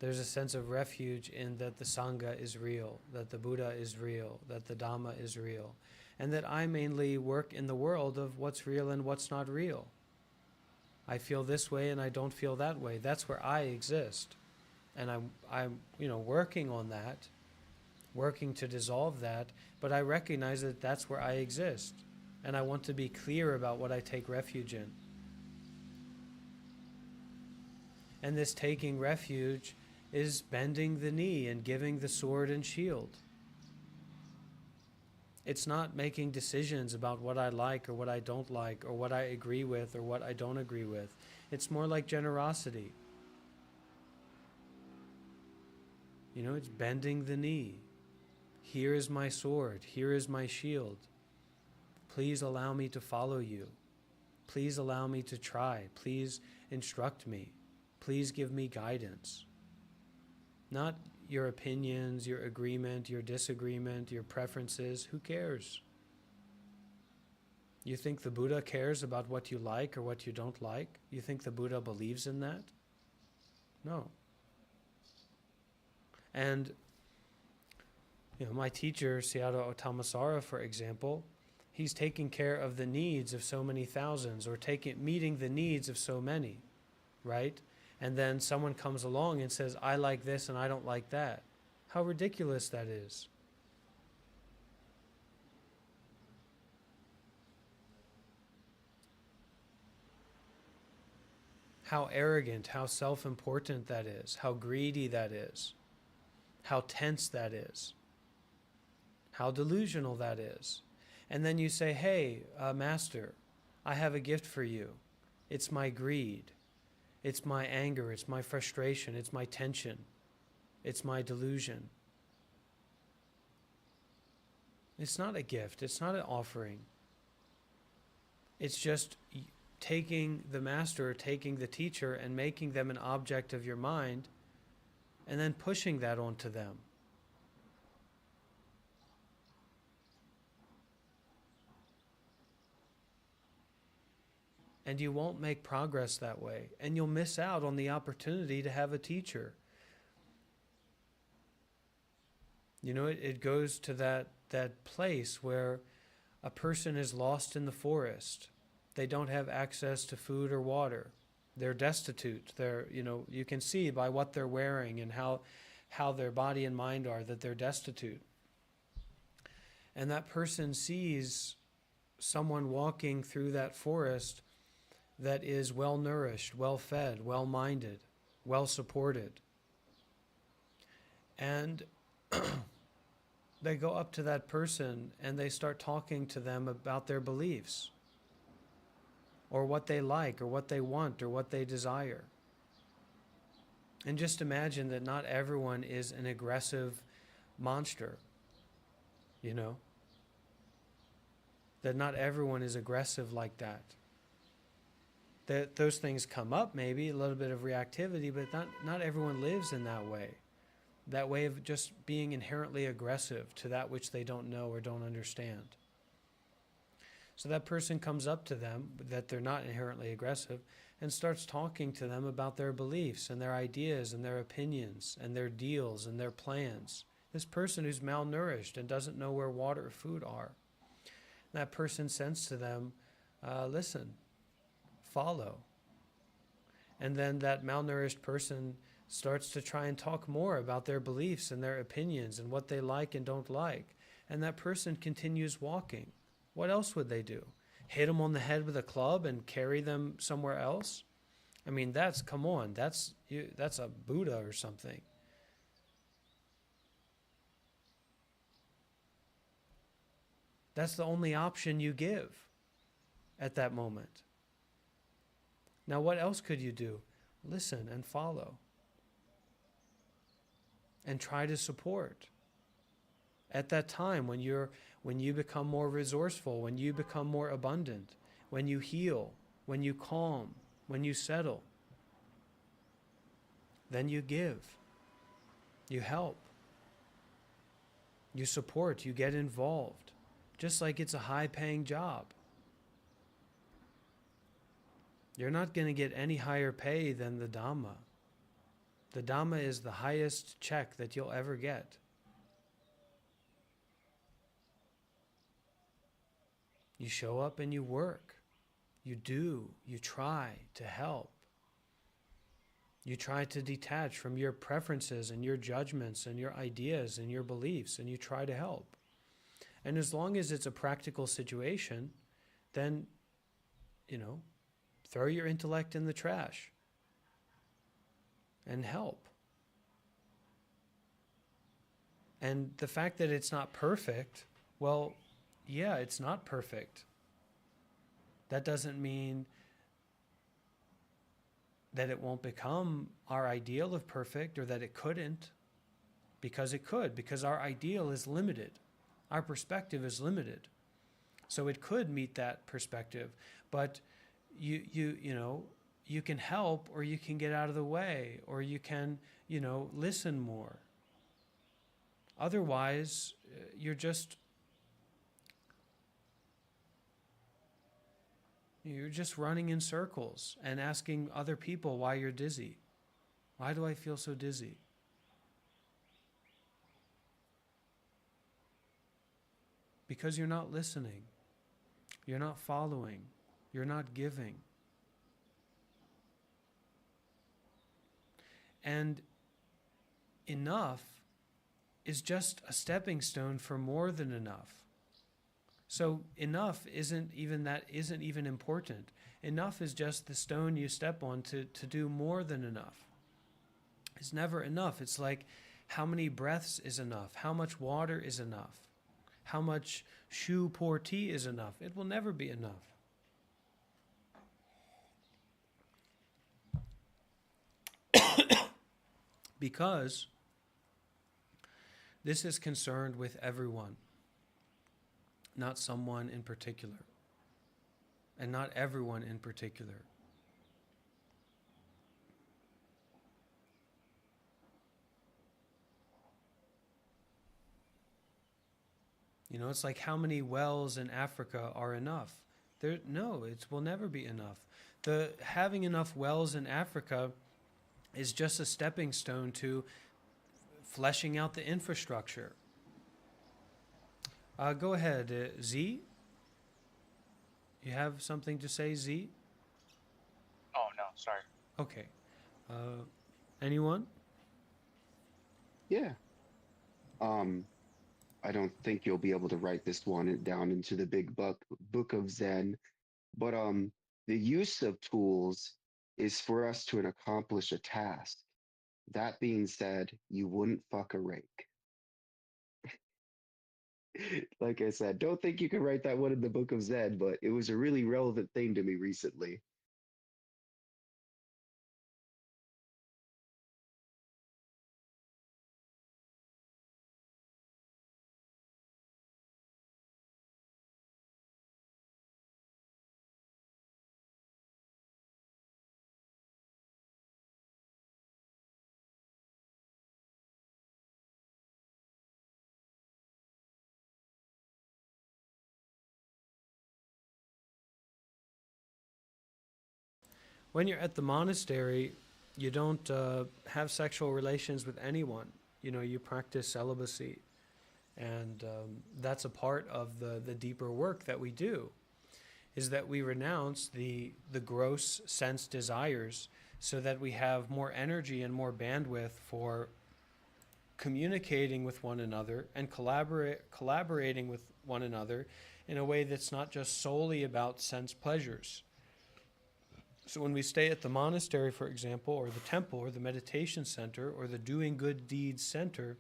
S1: There's a sense of refuge in that the Sangha is real, that the Buddha is real, that the Dhamma is real, and that I mainly work in the world of what's real and what's not real. I feel this way and I don't feel that way. That's where I exist. And I'm working on that, working to dissolve that, but I recognize that that's where I exist. And I want to be clear about what I take refuge in. And this taking refuge is bending the knee and giving the sword and shield. It's not making decisions about what I like or what I don't like, or what I agree with or what I don't agree with. It's more like generosity. It's bending the knee. Here is my sword. Here is my shield. Please allow me to follow you. Please allow me to try. Please instruct me. Please give me guidance. Not your opinions, your agreement, your disagreement, your preferences. Who cares? You think the Buddha cares about what you like or what you don't like? You think the Buddha believes in that? No. And my teacher, Sayadaw Tamasara, for example, he's taking care of the needs of so many thousands, or meeting the needs of so many, right? And then someone comes along and says, I like this and I don't like that. How ridiculous that is. How arrogant, how self-important that is, how greedy that is, how tense that is, how delusional that is. And then you say, hey, Master, I have a gift for you. It's my greed. It's my anger, it's my frustration, it's my tension, it's my delusion. It's not a gift, it's not an offering. It's just taking the master, taking the teacher, and making them an object of your mind, and then pushing that onto them. And you won't make progress that way. And you'll miss out on the opportunity to have a teacher. It goes to that place where a person is lost in the forest. They don't have access to food or water. They're destitute. You can see by what they're wearing and how their body and mind are that they're destitute. And that person sees someone walking through that forest that is well-nourished, well-fed, well-minded, well-supported. And they go up to that person and they start talking to them about their beliefs, or what they like, or what they want, or what they desire. And just imagine that not everyone is an aggressive monster, that not everyone is aggressive like that. That those things come up, maybe a little bit of reactivity, but not everyone lives in that way of just being inherently aggressive to that which they don't know or don't understand. So that person comes up to them, that they're not inherently aggressive, and starts talking to them about their beliefs and their ideas and their opinions and their deals and their plans. This person who's malnourished and doesn't know where water or food are. That person says to them, listen, follow. And then that malnourished person starts to try and talk more about their beliefs and their opinions and what they like and don't like. And that person continues walking. What else would they do? Hit them on the head with a club and carry them somewhere else? I mean, that's a Buddha or something. That's the only option you give at that moment. Now, what else could you do? Listen and follow. And try to support. At that time when you become more resourceful, when you become more abundant, when you heal, when you calm, when you settle, then you give. You help. You support, you get involved. Just like it's a high-paying job. You're not going to get any higher pay than the Dhamma. The Dhamma is the highest check that you'll ever get. You show up and you work. You do. You try to help. You try to detach from your preferences and your judgments and your ideas and your beliefs, and you try to help. And as long as it's a practical situation, then, throw your intellect in the trash and help. And the fact that it's not perfect, well, yeah, it's not perfect. That doesn't mean that it won't become our ideal of perfect, or that it couldn't, because it could, because our ideal is limited. Our perspective is limited. So it could meet that perspective, but you can help, or you can get out of the way, or you can, listen more. Otherwise, you're just running in circles and asking other people why you're dizzy. Why do I feel so dizzy? Because you're not listening. You're not following. You're not giving. And enough is just a stepping stone for more than enough. So enough isn't even important. Enough is just the stone you step on to do more than enough. It's never enough. It's like, how many breaths is enough? How much water is enough? How much shu pour tea is enough? It will never be enough. Because this is concerned with everyone, not someone in particular, and not everyone in particular. It's like, how many wells in Africa are enough? No, it will never be enough. Having enough wells in Africa is just a stepping stone to fleshing out the infrastructure. Go ahead, Z. You have something to say, Z?
S4: Oh, no, sorry.
S1: Okay. Anyone?
S2: Yeah. I don't think you'll be able to write this one down into the big book of Zen, but the use of tools is for us to accomplish a task. That being said, you wouldn't fuck a rake. Like I said, don't think you can write that one in the book of Zen, but it was a really relevant thing to me recently.
S1: When you're at the monastery, you don't have sexual relations with anyone. You practice celibacy. And that's a part of the deeper work that we do, is that we renounce the gross sense desires so that we have more energy and more bandwidth for communicating with one another and collaborating with one another in a way that's not just solely about sense pleasures. So when we stay at the monastery, for example, or the temple, or the meditation center, or the doing good deeds center,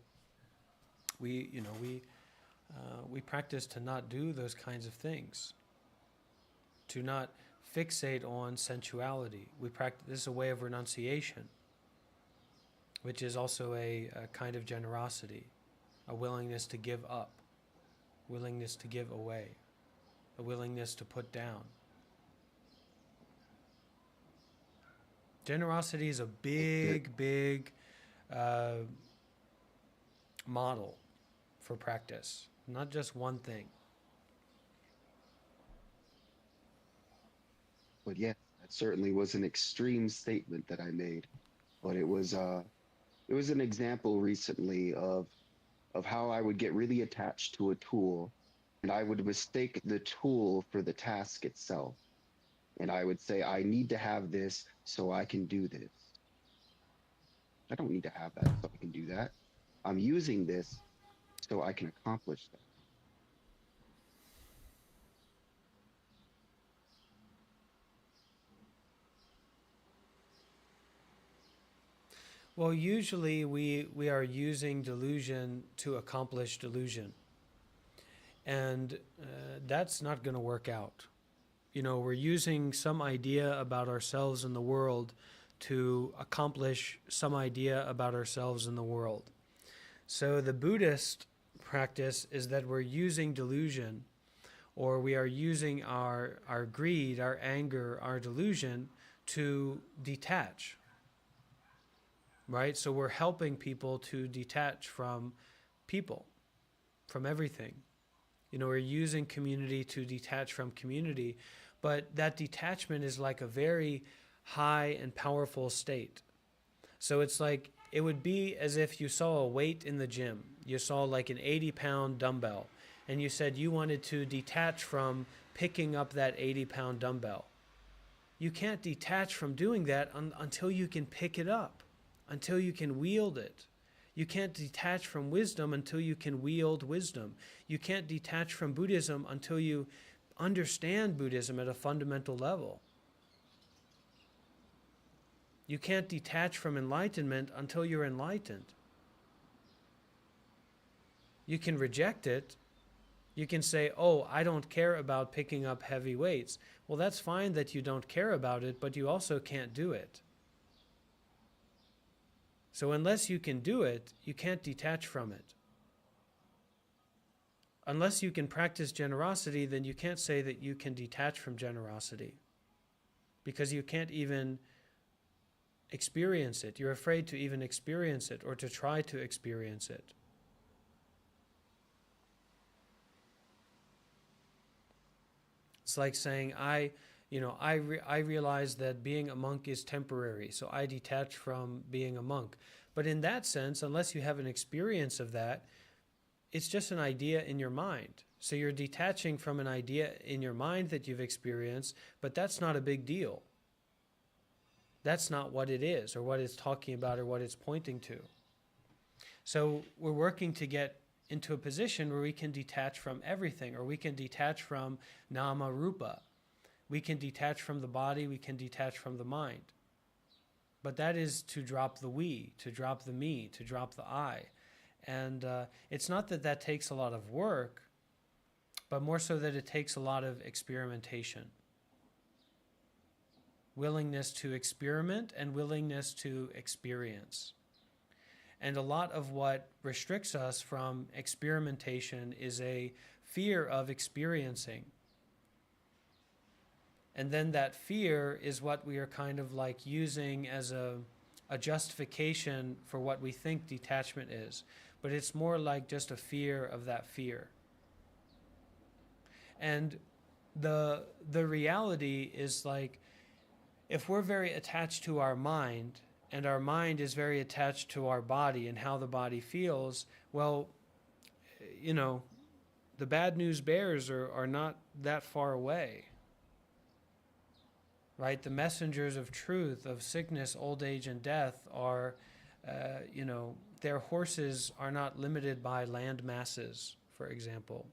S1: we practice to not do those kinds of things, to not fixate on sensuality. This is a way of renunciation, which is also a kind of generosity, a willingness to give up, willingness to give away, a willingness to put down. Generosity is a big model for practice, not just one thing.
S2: But yeah, that certainly was an extreme statement that I made. But it was it was an example recently of how I would get really attached to a tool and I would mistake the tool for the task itself. And I would say, I need to have this so I can do this. I don't need to have that so I can do that. I'm using this so I can accomplish that.
S1: Well, usually we are using delusion to accomplish delusion. And that's not going to work out. You know, we're using some idea about ourselves in the world to accomplish some idea about ourselves in the world. So the Buddhist practice is that we're using delusion, or we are using our greed, our anger, our delusion to detach. Right? So we're helping people to detach from people, from everything. You know, we're using community to detach from community, but that detachment is like a very high and powerful state. So it's like, it would be as if you saw a weight in the gym. You saw like an 80-pound dumbbell, and you said you wanted to detach from picking up that 80-pound dumbbell. You can't detach from doing that until you can pick it up, until you can wield it. You can't detach from wisdom until you can wield wisdom. You can't detach from Buddhism until you understand Buddhism at a fundamental level. You can't detach from enlightenment until you're enlightened. You can reject it. You can say, oh, I don't care about picking up heavy weights. Well, that's fine that you don't care about it, but you also can't do it. So unless you can do it, you can't detach from it. Unless you can practice generosity, then you can't say that you can detach from generosity, because you can't even experience it. You're afraid to even experience it or to try to experience it. It's like saying, I realize that being a monk is temporary, so I detach from being a monk. But in that sense, unless you have an experience of that, it's just an idea in your mind. So you're detaching from an idea in your mind that you've experienced, but that's not a big deal. That's not what it is, or what it's talking about, or what it's pointing to. So we're working to get into a position where we can detach from everything, or we can detach from nama rupa. We can detach from the body, we can detach from the mind. But that is to drop the we, to drop the me, to drop the I. And it's not that that takes a lot of work, but more so that it takes a lot of experimentation. Willingness to experiment and willingness to experience. And a lot of what restricts us from experimentation is a fear of experiencing. And then that fear is what we are kind of like using as a justification for what we think detachment is. But it's more like just a fear of that fear. And the reality is, like, if we're very attached to our mind, and our mind is very attached to our body and how the body feels, well, you know, the bad news bears are not that far away. Right? The messengers of truth, of sickness, old age, and death are, their horses are not limited by land masses, for example.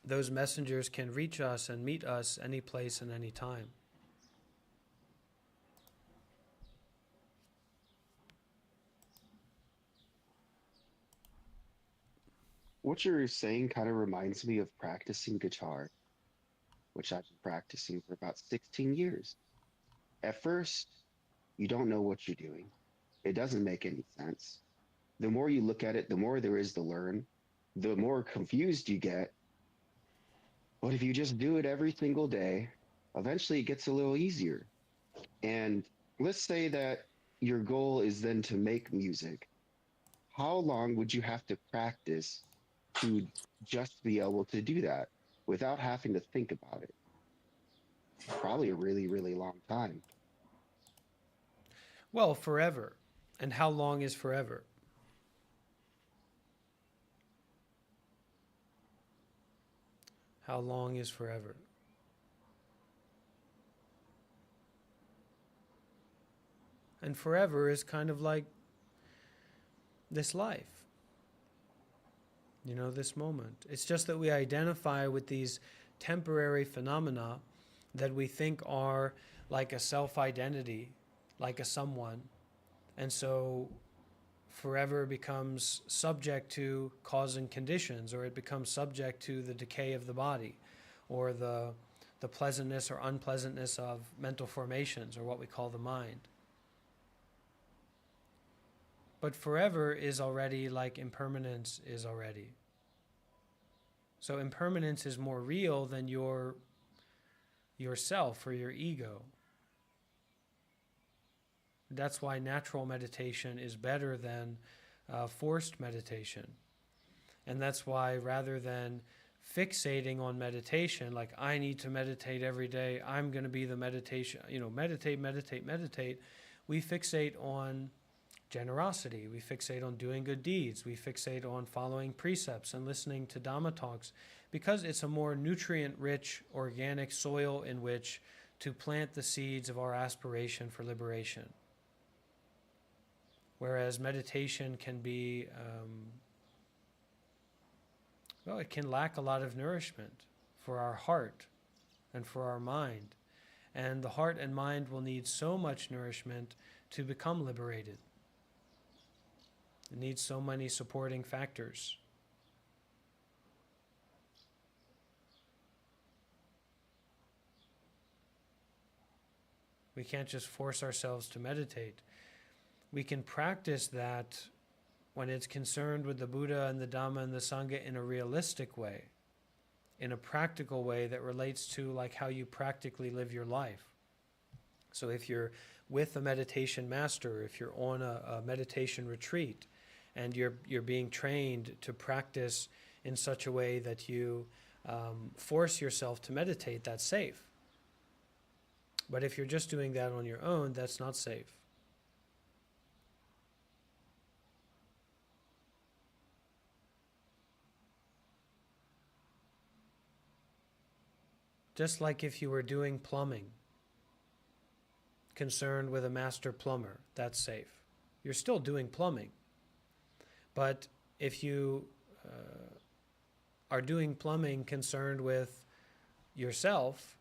S1: Those messengers can reach us and meet us any place and any time.
S2: What you're saying kind of reminds me of practicing guitar, which I've been practicing for about 16 years. At first, you don't know what you're doing. It doesn't make any sense. The more you look at it, the more there is to learn, the more confused you get. But if you just do it every single day, eventually it gets a little easier. And let's say that your goal is then to make music. How long would you have to practice to just be able to do that without having to think about it? probably a really, really long time.
S1: Well, forever. And how long is forever? How long is forever? And forever is kind of like this life, this moment. It's just that we identify with these temporary phenomena that we think are like a self-identity, like a someone. And so forever becomes subject to cause and conditions, or it becomes subject to the decay of the body, or the pleasantness or unpleasantness of mental formations, or what we call the mind. But forever is already like impermanence is already. So impermanence is more real than yourself or your ego. That's why natural meditation is better than forced meditation. And that's why rather than fixating on meditation, like I need to meditate every day, I'm going to be the meditation, meditate, we fixate on generosity, we fixate on doing good deeds, we fixate on following precepts and listening to Dhamma talks, because it's a more nutrient-rich, organic soil in which to plant the seeds of our aspiration for liberation. Whereas meditation can be, it can lack a lot of nourishment for our heart and for our mind. And the heart and mind will need so much nourishment to become liberated. It needs so many supporting factors. We can't just force ourselves to meditate. We can practice that when it's concerned with the Buddha and the Dhamma and the Sangha in a realistic way, in a practical way that relates to like how you practically live your life. So if you're with a meditation master, if you're on a meditation retreat, and you're being trained to practice in such a way that you force yourself to meditate, that's safe. But if you're just doing that on your own, that's not safe. Just like if you were doing plumbing, concerned with a master plumber, that's safe. You're still doing plumbing. But if you are doing plumbing concerned with yourself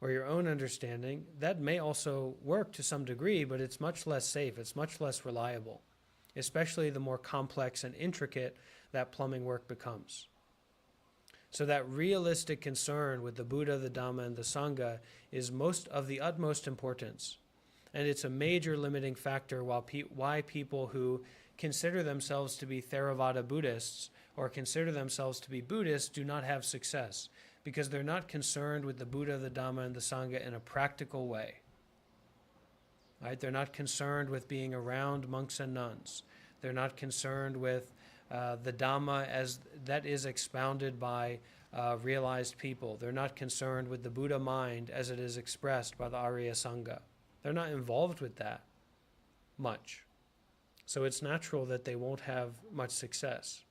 S1: or your own understanding, that may also work to some degree, but it's much less safe, it's much less reliable, especially the more complex and intricate that plumbing work becomes. So that realistic concern with the Buddha, the Dhamma, and the Sangha is of the utmost importance. And it's a major limiting factor why people who consider themselves to be Theravada Buddhists or consider themselves to be Buddhists do not have success, because they're not concerned with the Buddha, the Dhamma, and the Sangha in a practical way. Right? They're not concerned with being around monks and nuns. They're not concerned with the Dhamma as that is expounded by realized people. They're not concerned with the Buddha mind as it is expressed by the Arya Sangha. They're not involved with that much. So it's natural that they won't have much success.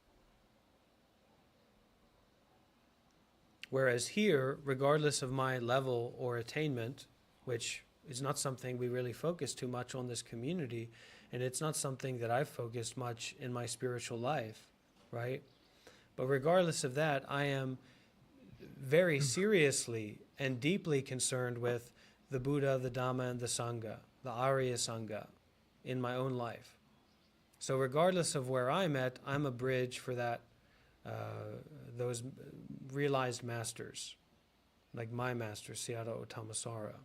S1: Whereas here, regardless of my level or attainment, which is not something we really focus too much on this community, and it's not something that I've focused much in my spiritual life, right? But regardless of that, I am very seriously and deeply concerned with the Buddha, the Dhamma, and the Sangha, the Arya Sangha, in my own life. So regardless of where I'm at, I'm a bridge for that, those realized masters, like my master, Sayadaw Tamasara.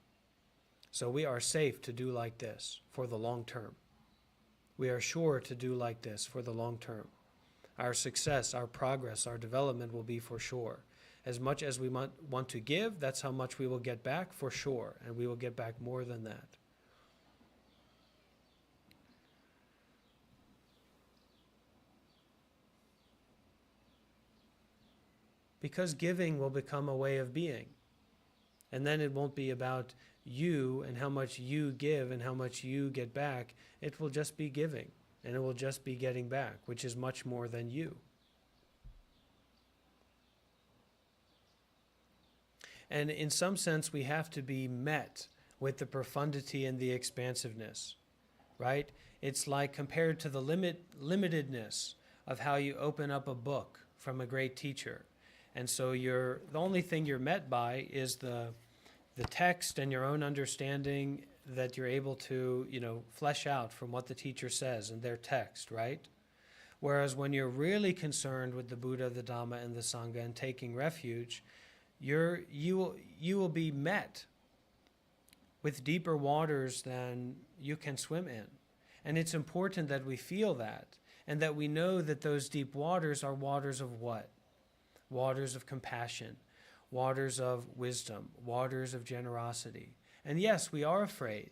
S1: So we are safe to do like this for the long term. We are sure to do like this for the long term. Our success, our progress, our development will be for sure. As much as we want to give, that's how much we will get back for sure, and we will get back more than that. Because giving will become a way of being. And then it won't be about you and how much you give and how much you get back. It will just be giving, and it will just be getting back, which is much more than you. And in some sense, we have to be met with the profundity and the expansiveness, right? It's like compared to the limitedness of how you open up a book from a great teacher. And so the only thing you're met by is the text and your own understanding that you're able to, flesh out from what the teacher says in their text, right? Whereas when you're really concerned with the Buddha, the Dhamma, and the Sangha and taking refuge, you will be met with deeper waters than you can swim in. And it's important that we feel that, and that we know that those deep waters are waters of what? Waters of compassion, waters of wisdom, waters of generosity. And yes, we are afraid,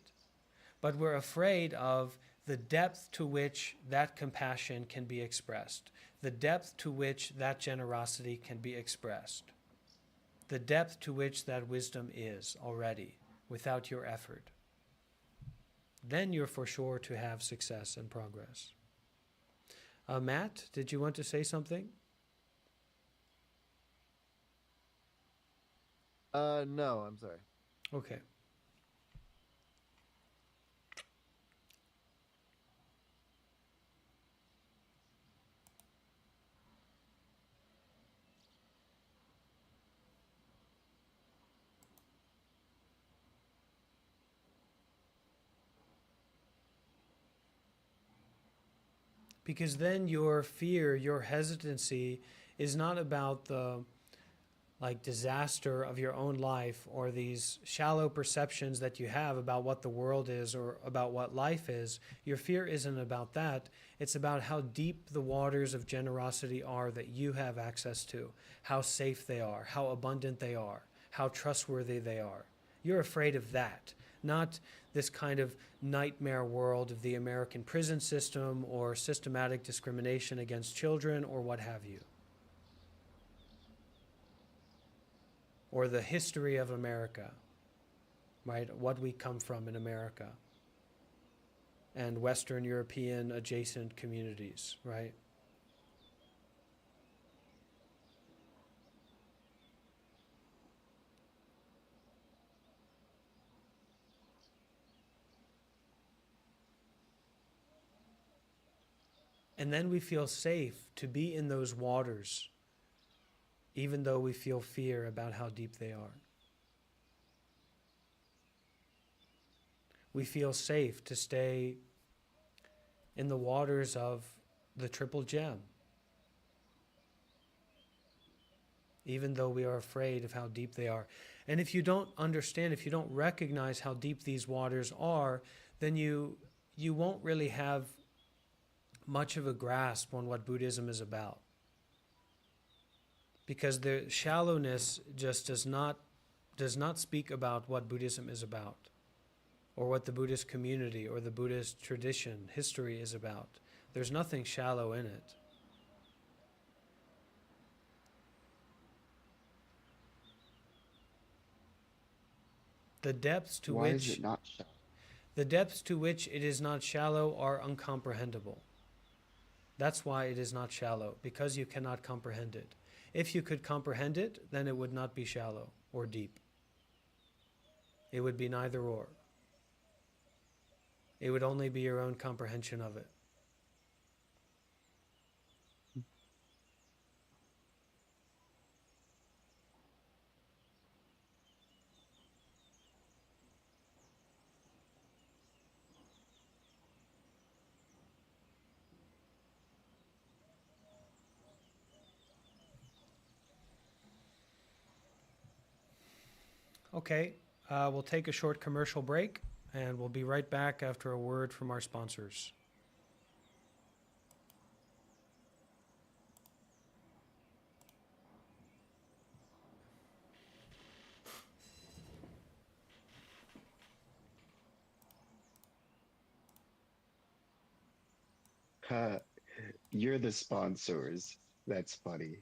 S1: but we're afraid of the depth to which that compassion can be expressed, the depth to which that generosity can be expressed, the depth to which that wisdom is already without your effort. Then you're for sure to have success and progress. Matt, did you want to say something?
S5: No, I'm sorry.
S1: Okay. Because then your fear, your hesitancy is not about the disaster of your own life or these shallow perceptions that you have about what the world is or about what life is. Your fear isn't about that. It's about how deep the waters of generosity are that you have access to, how safe they are, how abundant they are, how trustworthy they are. You're afraid of that, not this kind of nightmare world of the American prison system or systematic discrimination against children or what have you. Or the history of America, right? What we come from in America and Western European adjacent communities, right? And then we feel safe to be in those waters, even though we feel fear about how deep they are. We feel safe to stay in the waters of the Triple Gem, even though we are afraid of how deep they are. And if you don't understand, if you don't recognize how deep these waters are, then you won't really have much of a grasp on what Buddhism is about. Because the shallowness just does not speak about what Buddhism is about, or what the Buddhist community or the Buddhist tradition, history is about. There's nothing shallow in it. The depths to
S2: Why
S1: which
S2: is it not shallow?
S1: the depths to which it is not shallow are incomprehensible. That's why it is not shallow, because you cannot comprehend it. If you could comprehend it, then it would not be shallow or deep. It would be neither or. It would only be your own comprehension of it. Okay, we'll take a short commercial break, and we'll be right back after a word from our sponsors.
S2: You're the sponsors. That's funny.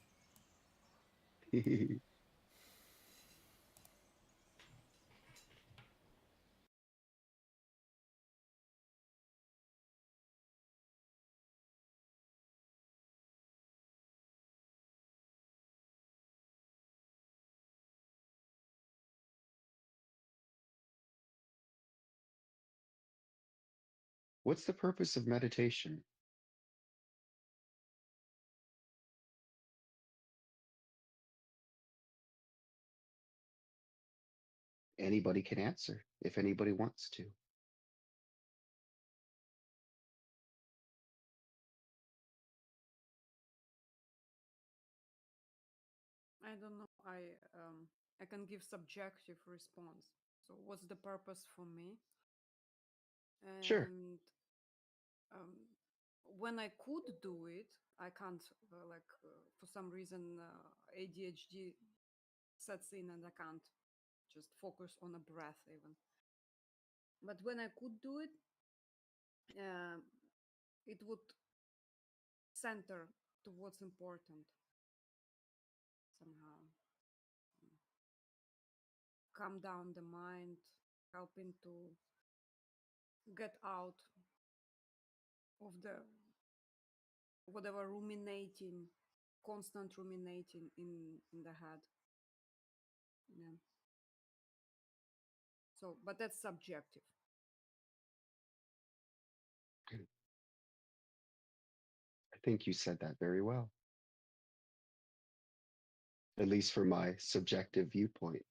S2: What's the purpose of meditation? Anybody can answer if anybody wants to.
S6: I don't know. I can give subjective response. So what's the purpose for me?
S2: Sure.
S6: And when I could do it, I can't. For some reason, ADHD sets in, and I can't just focus on a breath even. But when I could do it, it would center to what's important somehow. Calm down the mind, helping to get out of the whatever ruminating, constant ruminating in the head. Yeah. So, but that's subjective.
S2: I think you said that very well, at least for my subjective viewpoint.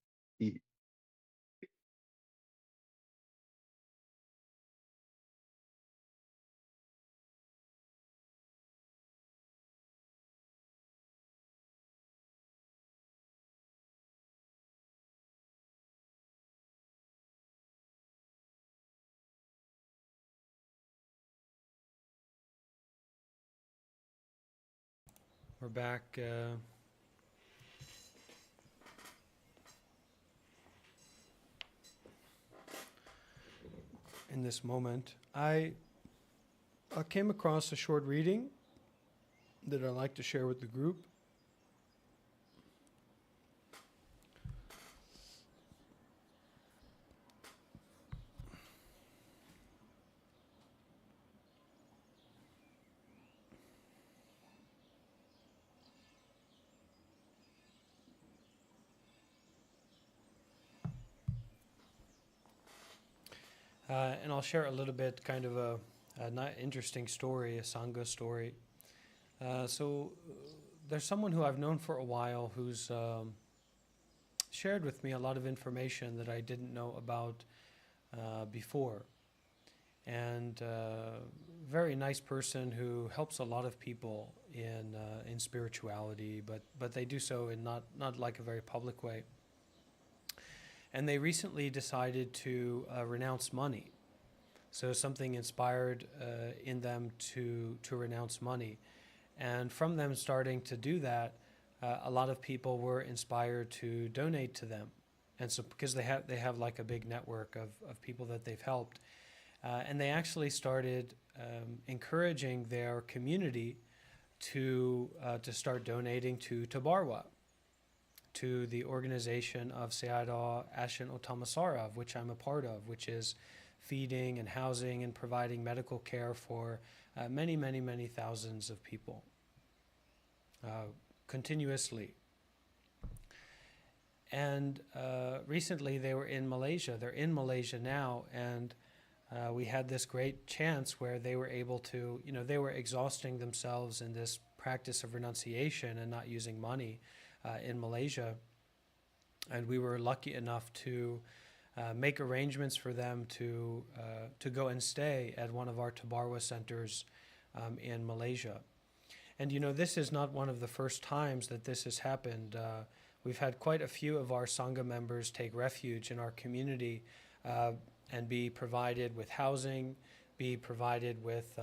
S1: We're back. In this moment, I came across a short reading that I'd like to share with the group. And I'll share a little bit, kind of a not interesting story, a Sangha story. There's someone who I've known for a while who's shared with me a lot of information that I didn't know about before. And very nice person who helps a lot of people in spirituality, but they do so in not like a very public way. And they recently decided to renounce money. So something inspired in them to renounce money. And from them starting to do that, a lot of people were inspired to donate to them. And so because they have like a big network of people that they've helped. And they actually started encouraging their community to start donating to Tabarwa, to the organization of Sayadaw Ashin Otamasara, of which I'm a part of, which is feeding and housing and providing medical care for many, many, many thousands of people continuously. And recently they were in Malaysia. They're in Malaysia now, and we had this great chance where they were able to, they were exhausting themselves in this practice of renunciation and not using money in Malaysia. And we were lucky enough to make arrangements for them to go and stay at one of our Tabarwa centers in Malaysia. And this is not one of the first times that this has happened. We've had quite a few of our Sangha members take refuge in our community and be provided with housing, be provided with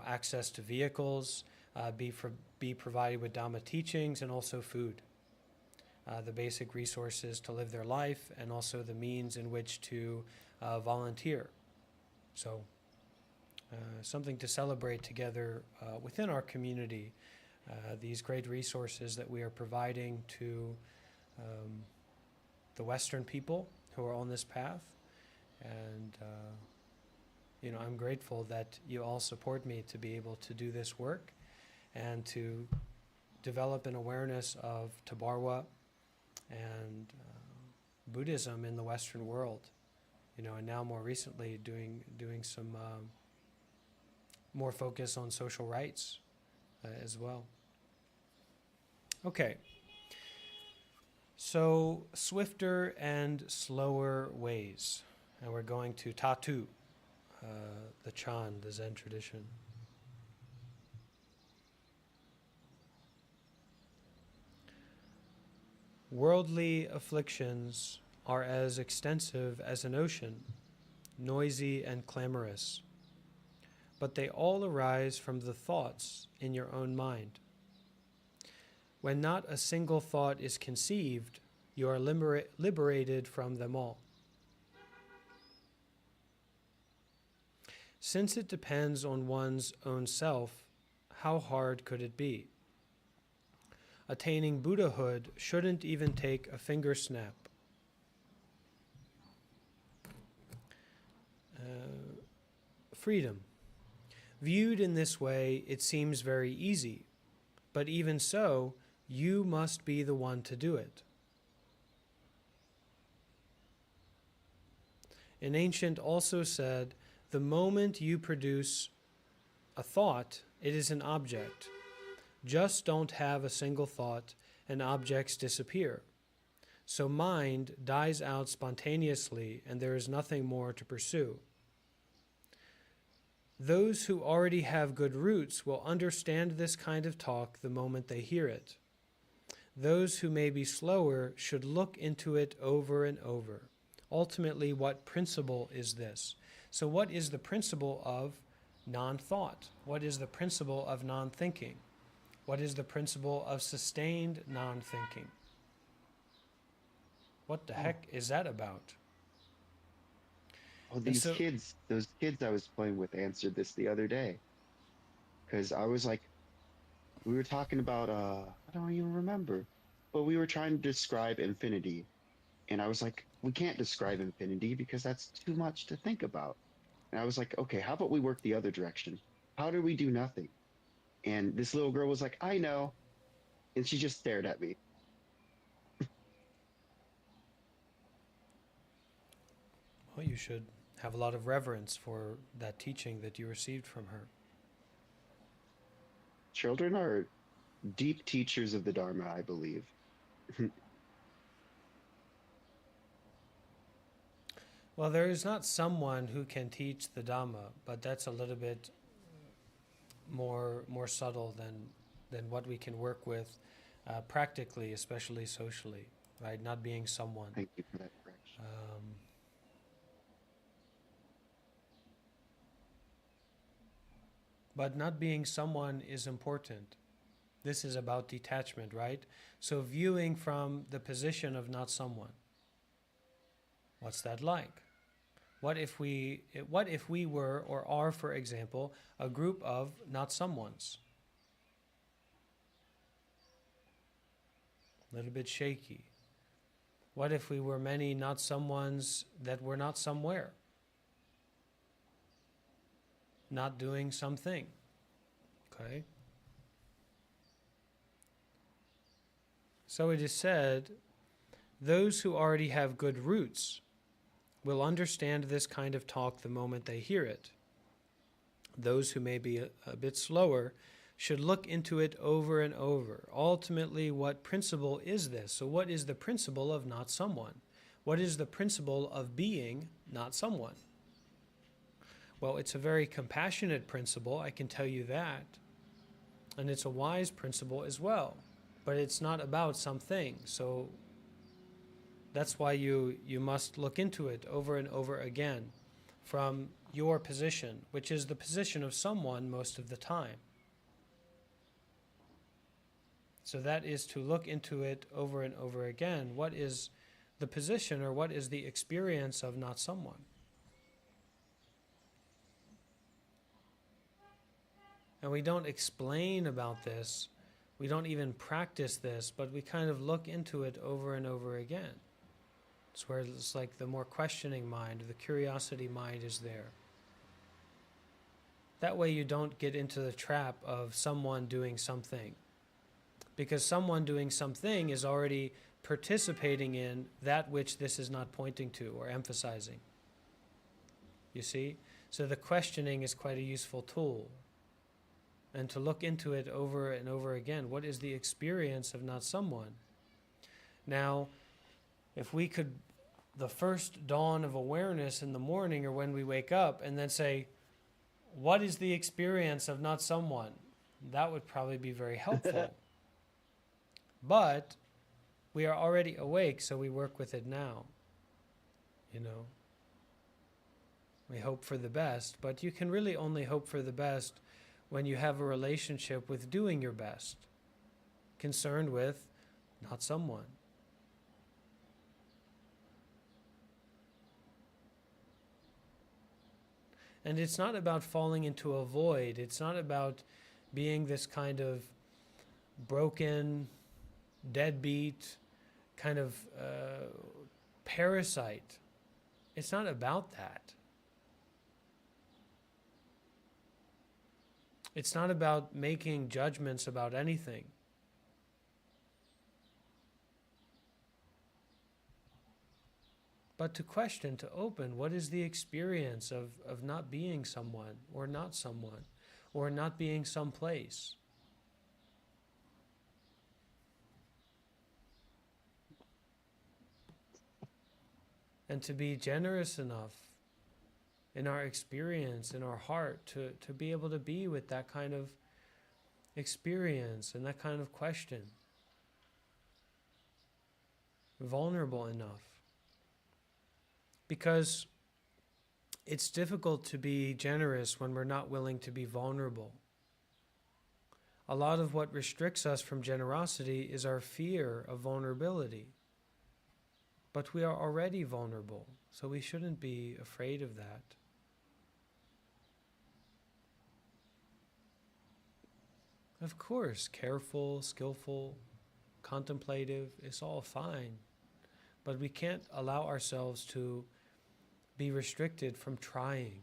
S1: access to vehicles, be provided with Dhamma teachings, and also food. The basic resources to live their life, and also the means in which to volunteer. So something to celebrate together within our community, these great resources that we are providing to the Western people who are on this path. And I'm grateful that you all support me to be able to do this work and to develop an awareness of Tabarwa and Buddhism in the Western world, and now more recently doing some more focus on social rights as well. Okay. So, swifter and slower ways. And we're going to Tatu, the Chan, the Zen tradition. Worldly afflictions are as extensive as an ocean, noisy and clamorous, but they all arise from the thoughts in your own mind. When not a single thought is conceived, you are liberated from them all. Since it depends on one's own self, how hard could it be? Attaining Buddhahood shouldn't even take a finger snap. Freedom. Viewed in this way, it seems very easy, but even so, you must be the one to do it. An ancient also said, the moment you produce a thought, it is an object. Just don't have a single thought, and objects disappear. So mind dies out spontaneously, and there is nothing more to pursue. Those who already have good roots will understand this kind of talk the moment they hear it. Those who may be slower should look into it over and over. Ultimately, what principle is this? So what is the principle of non-thought? What is the principle of non-thinking? What is the principle of sustained non-thinking? What the heck is that about?
S2: Oh, those kids I was playing with answered this the other day. Because I was like, we were talking about, I don't even remember, but we were trying to describe infinity. And I was like, we can't describe infinity because that's too much to think about. And I was like, okay, how about we work the other direction? How do we do nothing? And this little girl was like, I know. And she just stared at me.
S1: Well, you should have a lot of reverence for that teaching that you received from her.
S2: Children are deep teachers of the Dharma, I believe.
S1: Well, there is not someone who can teach the Dhamma, but that's a little bit more subtle than what we can work with practically, especially socially, right? Not being someone.
S2: Thank you for that correction.
S1: But not being someone is important. This is about detachment, right? So viewing from the position of not someone. What's that like? What if we were or are, for example, a group of not someones? A little bit shaky. What if we were many not someones that were not somewhere? Not doing something. Okay? So it is said, those who already have good roots will understand this kind of talk the moment they hear it. Those who may be a bit slower should look into it over and over. Ultimately, what principle is this? So what is the principle of not someone? What is the principle of being not someone? Well, it's a very compassionate principle, I can tell you that. And it's a wise principle as well. But it's not about something. So that's why you must look into it over and over again from your position, which is the position of someone most of the time. So that is to look into it over and over again. What is the position or what is the experience of not someone? And we don't explain about this. We don't even practice this, but we kind of look into it over and over again. It's where it's like the more questioning mind, the curiosity mind is there. That way you don't get into the trap of someone doing something. Because someone doing something is already participating in that which this is not pointing to or emphasizing. You see? So the questioning is quite a useful tool. and to look into it over and over again. What is the experience of not someone? Now, if we could, the first dawn of awareness in the morning or when we wake up, and then say, what is the experience of not someone? That would probably be very helpful. But we are already awake, so we work with it now. You know, we hope for the best, but you can really only hope for the best when you have a relationship with doing your best, concerned with not someone. And it's not about falling into a void. It's not about being this kind of broken, deadbeat, kind of parasite. It's not about that. It's not about making judgments about anything. But to question, to open, what is the experience of not being someone, or not someone, or not being someplace? And to be generous enough in our experience, in our heart, to be able to be with that kind of experience and that kind of question. Vulnerable enough. Because it's difficult to be generous when we're not willing to be vulnerable. A lot of what restricts us from generosity is our fear of vulnerability. But we are already vulnerable, so we shouldn't be afraid of that. Of course, careful, skillful, contemplative, it's all fine. But we can't allow ourselves to be restricted from trying.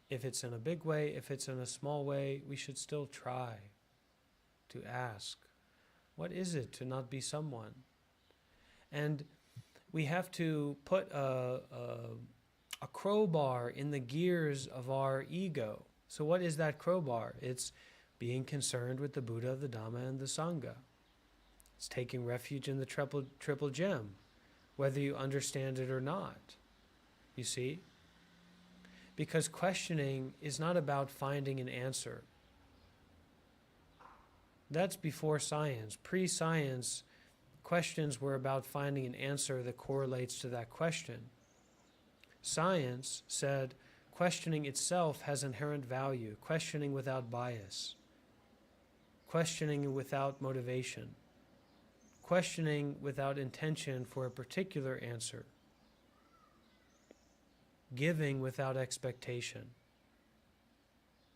S1: If it's in a big way, if it's in a small way, we should still try to ask, what is it to not be someone? And we have to put a crowbar in the gears of our ego. So what is that crowbar? It's being concerned with the Buddha, the Dhamma, and the Sangha. It's taking refuge in the triple gem, whether you understand it or not. You see? Because questioning is not about finding an answer. That's before science. Pre-science, questions were about finding an answer that correlates to that question. Science said questioning itself has inherent value, questioning without bias, questioning without motivation, questioning without intention for a particular answer, giving without expectation.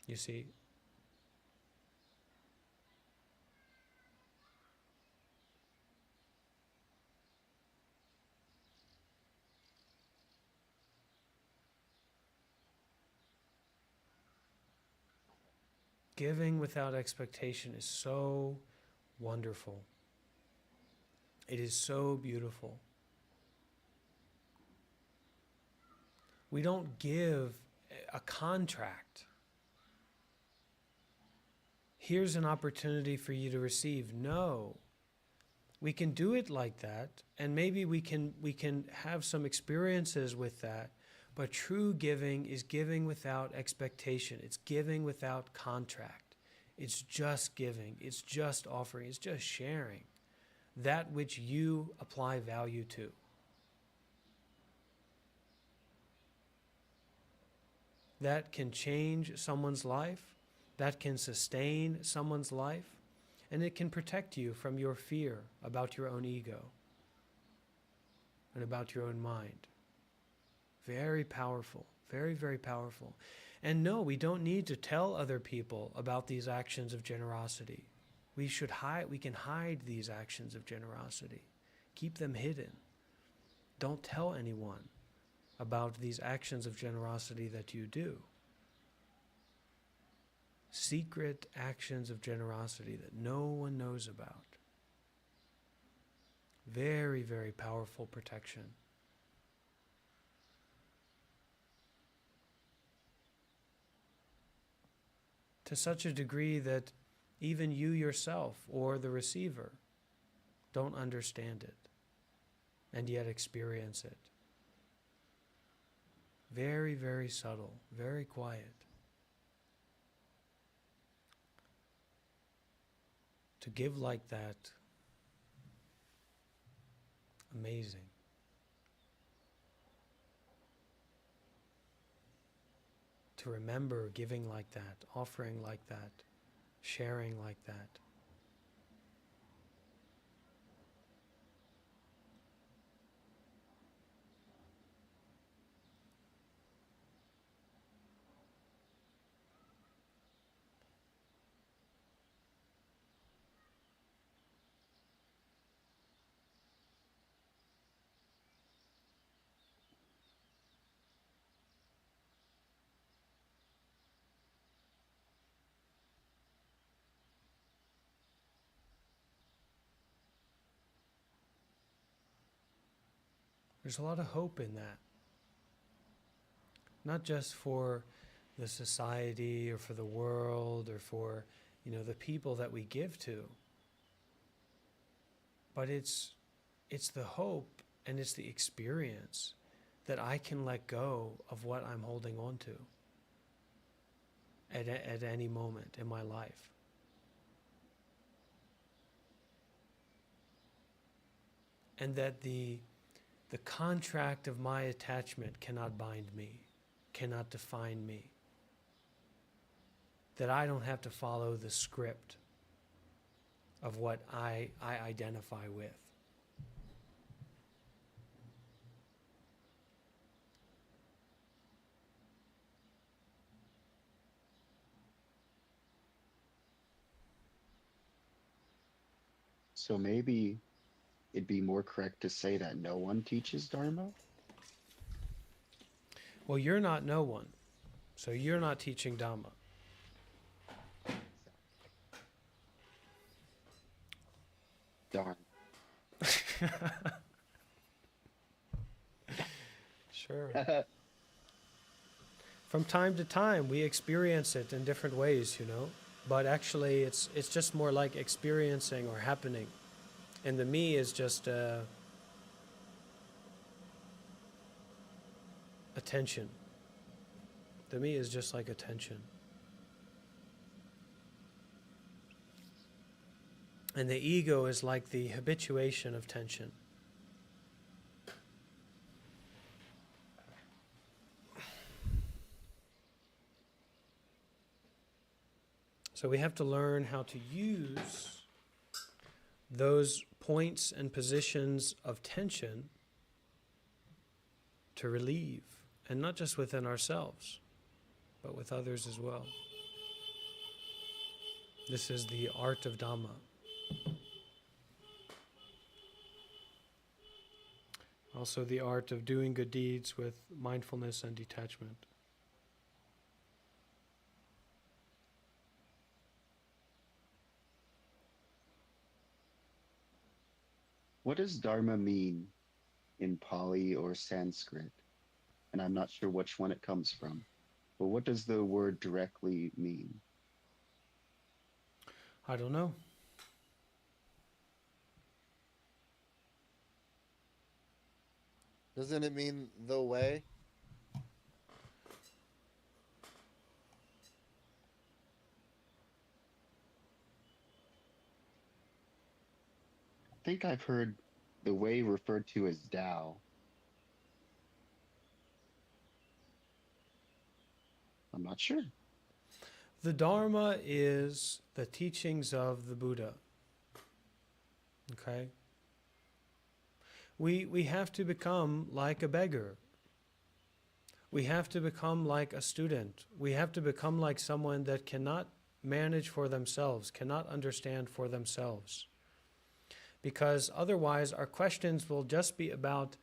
S1: You see? Giving without expectation is so wonderful. It is so beautiful. We don't give a contract. Here's an opportunity for you to receive. No. We can do it like that, and maybe we can have some experiences with that. But true giving is giving without expectation. It's giving without contract. It's just giving. It's just offering. It's just sharing that which you apply value to. That can change someone's life. That can sustain someone's life. And it can protect you from your fear about your own ego and about your own mind. Very powerful, very, very powerful. And no, we don't need to tell other people about these actions of generosity. We can hide these actions of generosity. Keep them hidden. Don't tell anyone about these actions of generosity that you do. Secret actions of generosity that no one knows about. Very, very powerful protection. to such a degree that even you yourself or the receiver don't understand it and yet experience it. Very, very subtle, very quiet. To give like that, amazing. To remember giving like that, offering like that, sharing like that. There's a lot of hope in that. Not just for the society or for the world or for, the people that we give to, but it's the hope and it's the experience that I can let go of what I'm holding on to at any moment in my life. And that the contract of my attachment cannot bind me, cannot define me. That I don't have to follow the script of what I identify with.
S2: So maybe it'd be more correct to say that no one teaches Dharma?
S1: Well, you're not no one, so you're not teaching Dhamma.
S2: Darn.
S1: Sure. From time to time, we experience it in different ways, but actually it's just more like experiencing or happening. And the me is just attention. The me is just like attention. And the ego is like the habituation of tension. So we have to learn how to use those points and positions of tension to relieve, and not just within ourselves, but with others as well. This is the art of Dhamma. Also the art of doing good deeds with mindfulness and detachment.
S2: What does Dharma mean in Pali or Sanskrit? And I'm not sure which one it comes from. But what does the word directly mean?
S1: I don't know.
S5: Doesn't it mean the way?
S2: I think I've heard the way referred to as Tao. I'm not sure.
S1: The Dharma is the teachings of the Buddha. Okay? We have to become like a beggar. We have to become like a student. We have to become like someone that cannot manage for themselves, cannot understand for themselves. Because otherwise our questions will just be about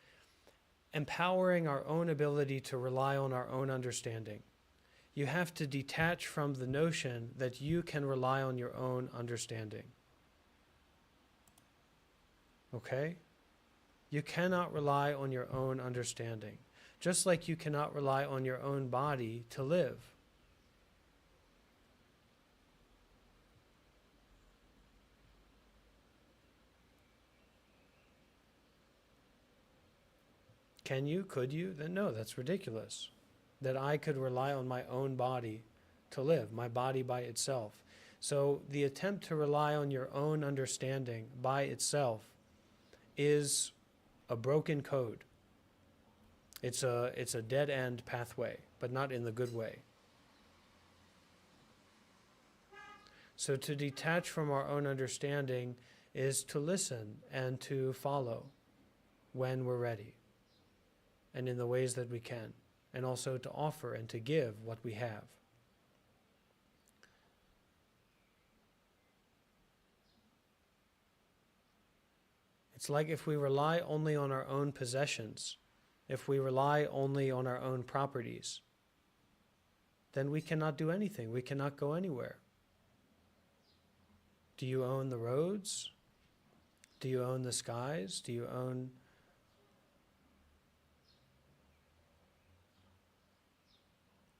S1: empowering our own ability to rely on our own understanding. You have to detach from the notion that you can rely on your own understanding. Okay? You cannot rely on your own understanding, just like you cannot rely on your own body to live. Can you? Could you? Then no, that's ridiculous. That I could rely on my own body to live, my body by itself. So the attempt to rely on your own understanding by itself is a broken code. It's a dead end pathway, but not in the good way. So to detach from our own understanding is to listen and to follow when we're ready and in the ways that we can, and also to offer and to give what we have. It's like if we rely only on our own possessions, if we rely only on our own properties, then we cannot do anything. We cannot go anywhere. Do you own the roads? Do you own the skies? Do you own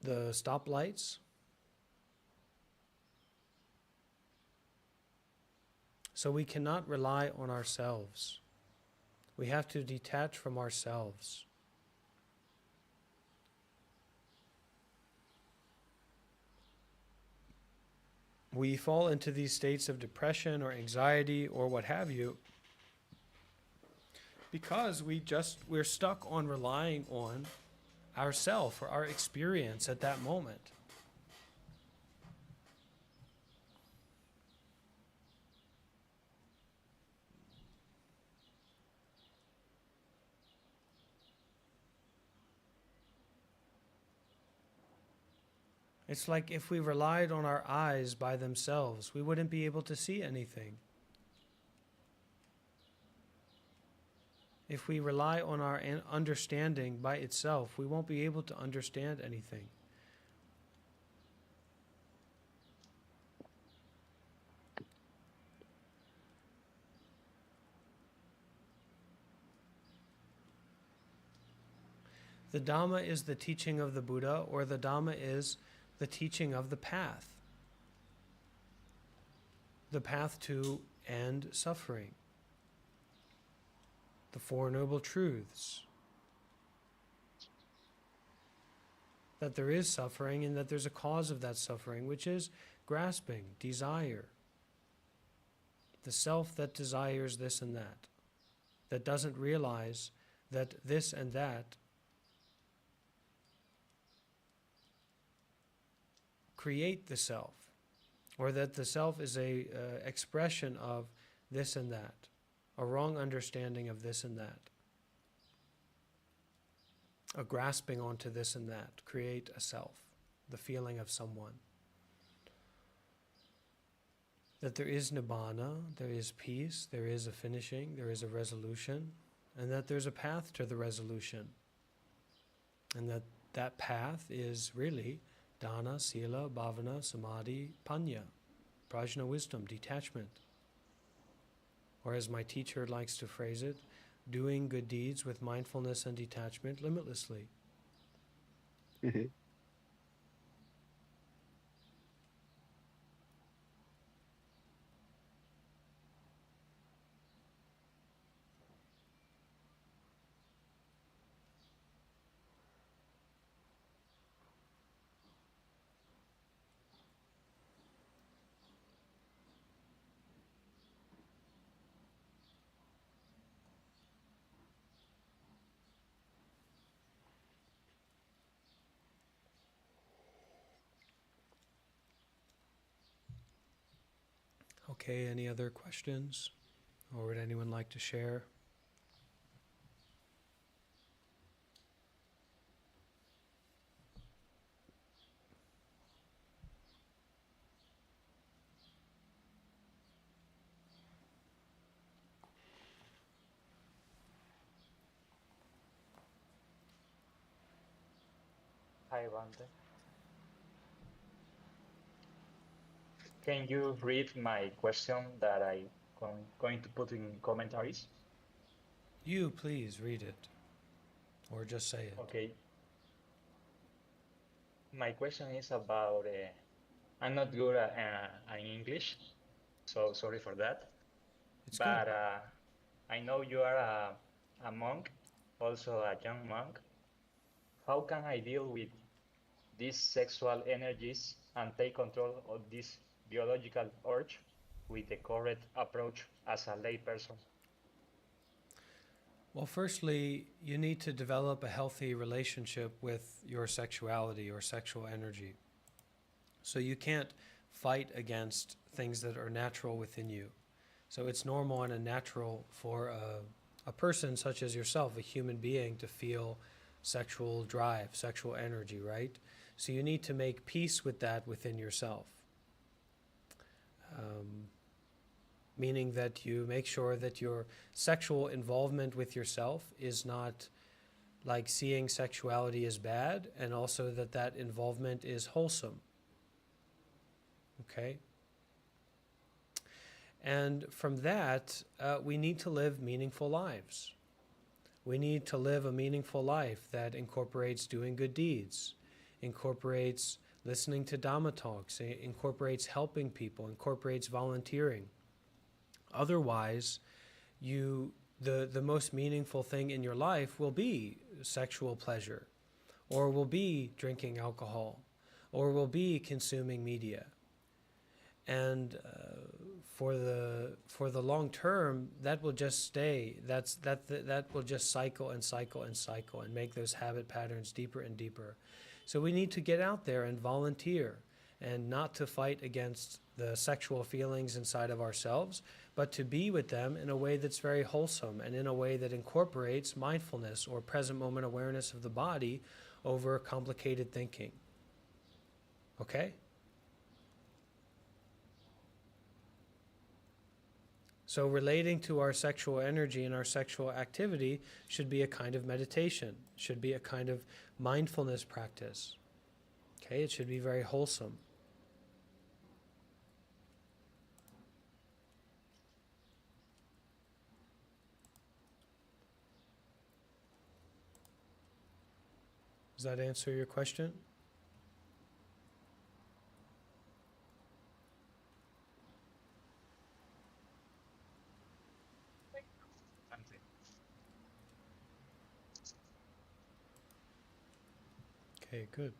S1: the stoplights? So we cannot rely on ourselves. We have to detach from ourselves. We fall into these states of depression or anxiety or what have you because we're stuck on relying on ourself or our experience at that moment. It's like if we relied on our eyes by themselves, we wouldn't be able to see anything. If we rely on our understanding by itself, we won't be able to understand anything. The Dhamma is the teaching of the Buddha, or the Dhamma is the teaching of the path to end suffering, the Four Noble Truths, that there is suffering and that there's a cause of that suffering, which is grasping, desire, the self that desires this and that doesn't realize that this and that create the self, or that the self is a expression of this and that, a wrong understanding of this and that, a grasping onto this and that, create a self, the feeling of someone. That there is nibbana, there is peace, there is a finishing, there is a resolution, and that there's a path to the resolution, and that path is really dana, sila, bhavana, samadhi, panya, prajna, wisdom, detachment. Or as my teacher likes to phrase it, doing good deeds with mindfulness and detachment limitlessly. Okay, any other questions? Or would anyone like to share?
S4: Hi, Bante. Can you read my question that I'm going to put in commentaries?
S1: You please read it, or just say it.
S4: Okay. My question is about, I'm not good at English, so sorry for that.
S1: It's
S4: But
S1: good.
S4: I know you are a monk, also a young monk, how can I deal with these sexual energies and take control of this biological urge with the correct approach as a layperson?
S1: Well, firstly, you need to develop a healthy relationship with your sexuality or sexual energy. So you can't fight against things that are natural within you. So it's normal and natural for a person such as yourself, a human being, to feel sexual drive, sexual energy, right? So you need to make peace with that within yourself. Meaning that you make sure that your sexual involvement with yourself is not like seeing sexuality as bad, and also that that involvement is wholesome. Okay? And from that, we need to live meaningful lives. We need to live a meaningful life that incorporates doing good deeds, incorporates listening to Dhamma talks, incorporates helping people, incorporates volunteering. Otherwise, the most meaningful thing in your life will be sexual pleasure, or will be drinking alcohol, or will be consuming media. And for the long term, that will just stay. That will just cycle and cycle and cycle and make those habit patterns deeper and deeper. So we need to get out there and volunteer, and not to fight against the sexual feelings inside of ourselves, but to be with them in a way that's very wholesome and in a way that incorporates mindfulness or present moment awareness of the body over complicated thinking. Okay? So relating to our sexual energy and our sexual activity should be a kind of meditation, should be a kind of mindfulness practice. Okay, it should be very wholesome. Does that answer your question? Okay, good.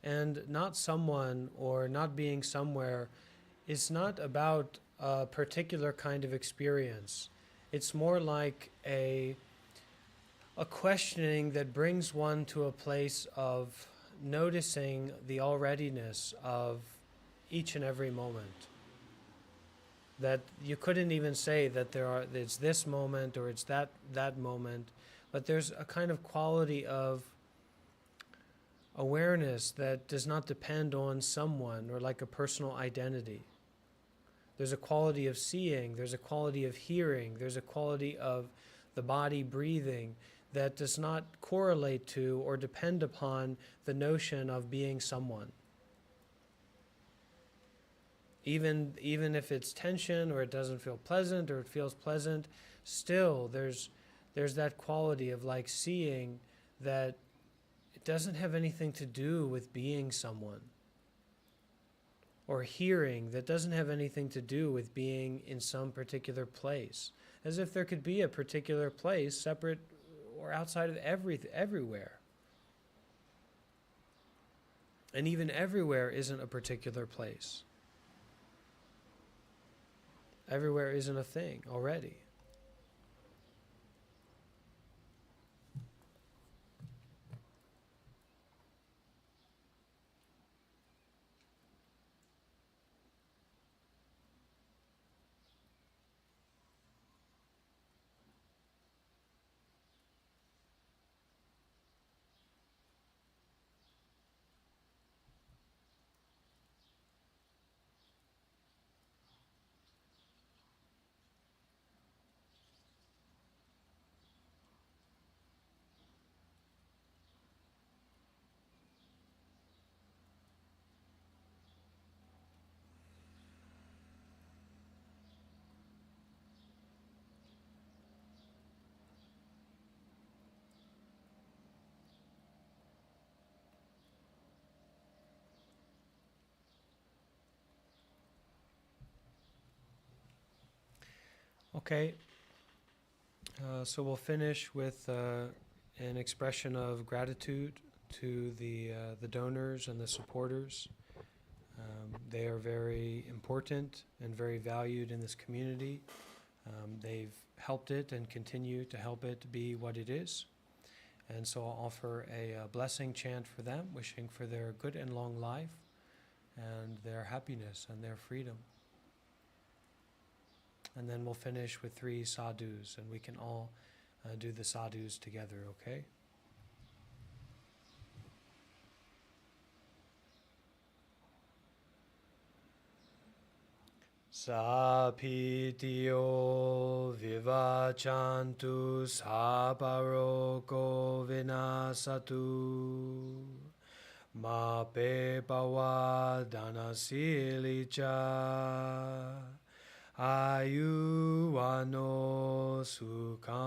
S1: And not someone or not being somewhere is not about a particular kind of experience. It's more like a questioning that brings one to a place of noticing the alreadiness of each and every moment. That you couldn't even say that it's this moment or it's that moment, but there's a kind of quality of awareness that does not depend on someone or like a personal identity. There's a quality of seeing, there's a quality of hearing, there's a quality of the body breathing that does not correlate to or depend upon the notion of being someone. Even if it's tension or it doesn't feel pleasant or it feels pleasant, still there's that quality of like seeing that it doesn't have anything to do with being someone. Or hearing that doesn't have anything to do with being in some particular place. As if there could be a particular place separate or outside of everywhere. And even everywhere isn't a particular place. Everywhere isn't a thing already. Okay, so we'll finish with an expression of gratitude to the donors and the supporters. They are very important and very valued in this community. They've helped it and continue to help it be what it is. And so I'll offer a blessing chant for them, wishing for their good and long life and their happiness and their freedom. And then we'll finish with 3 sadhus, and we can all do the sadhus together, okay? Sapitiyo vivachantu saparoko vinasatu ma pe pawa danasilicha ayu ano sukhang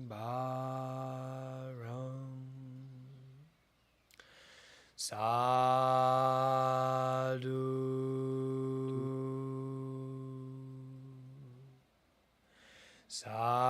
S1: baram sadhu sadhu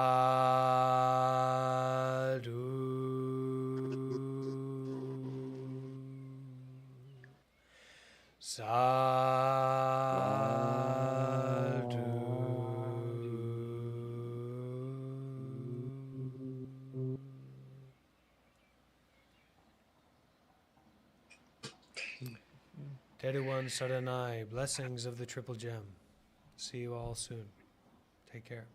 S1: Teruwan Saranai, blessings of the Triple Gem. See you all soon. Take care.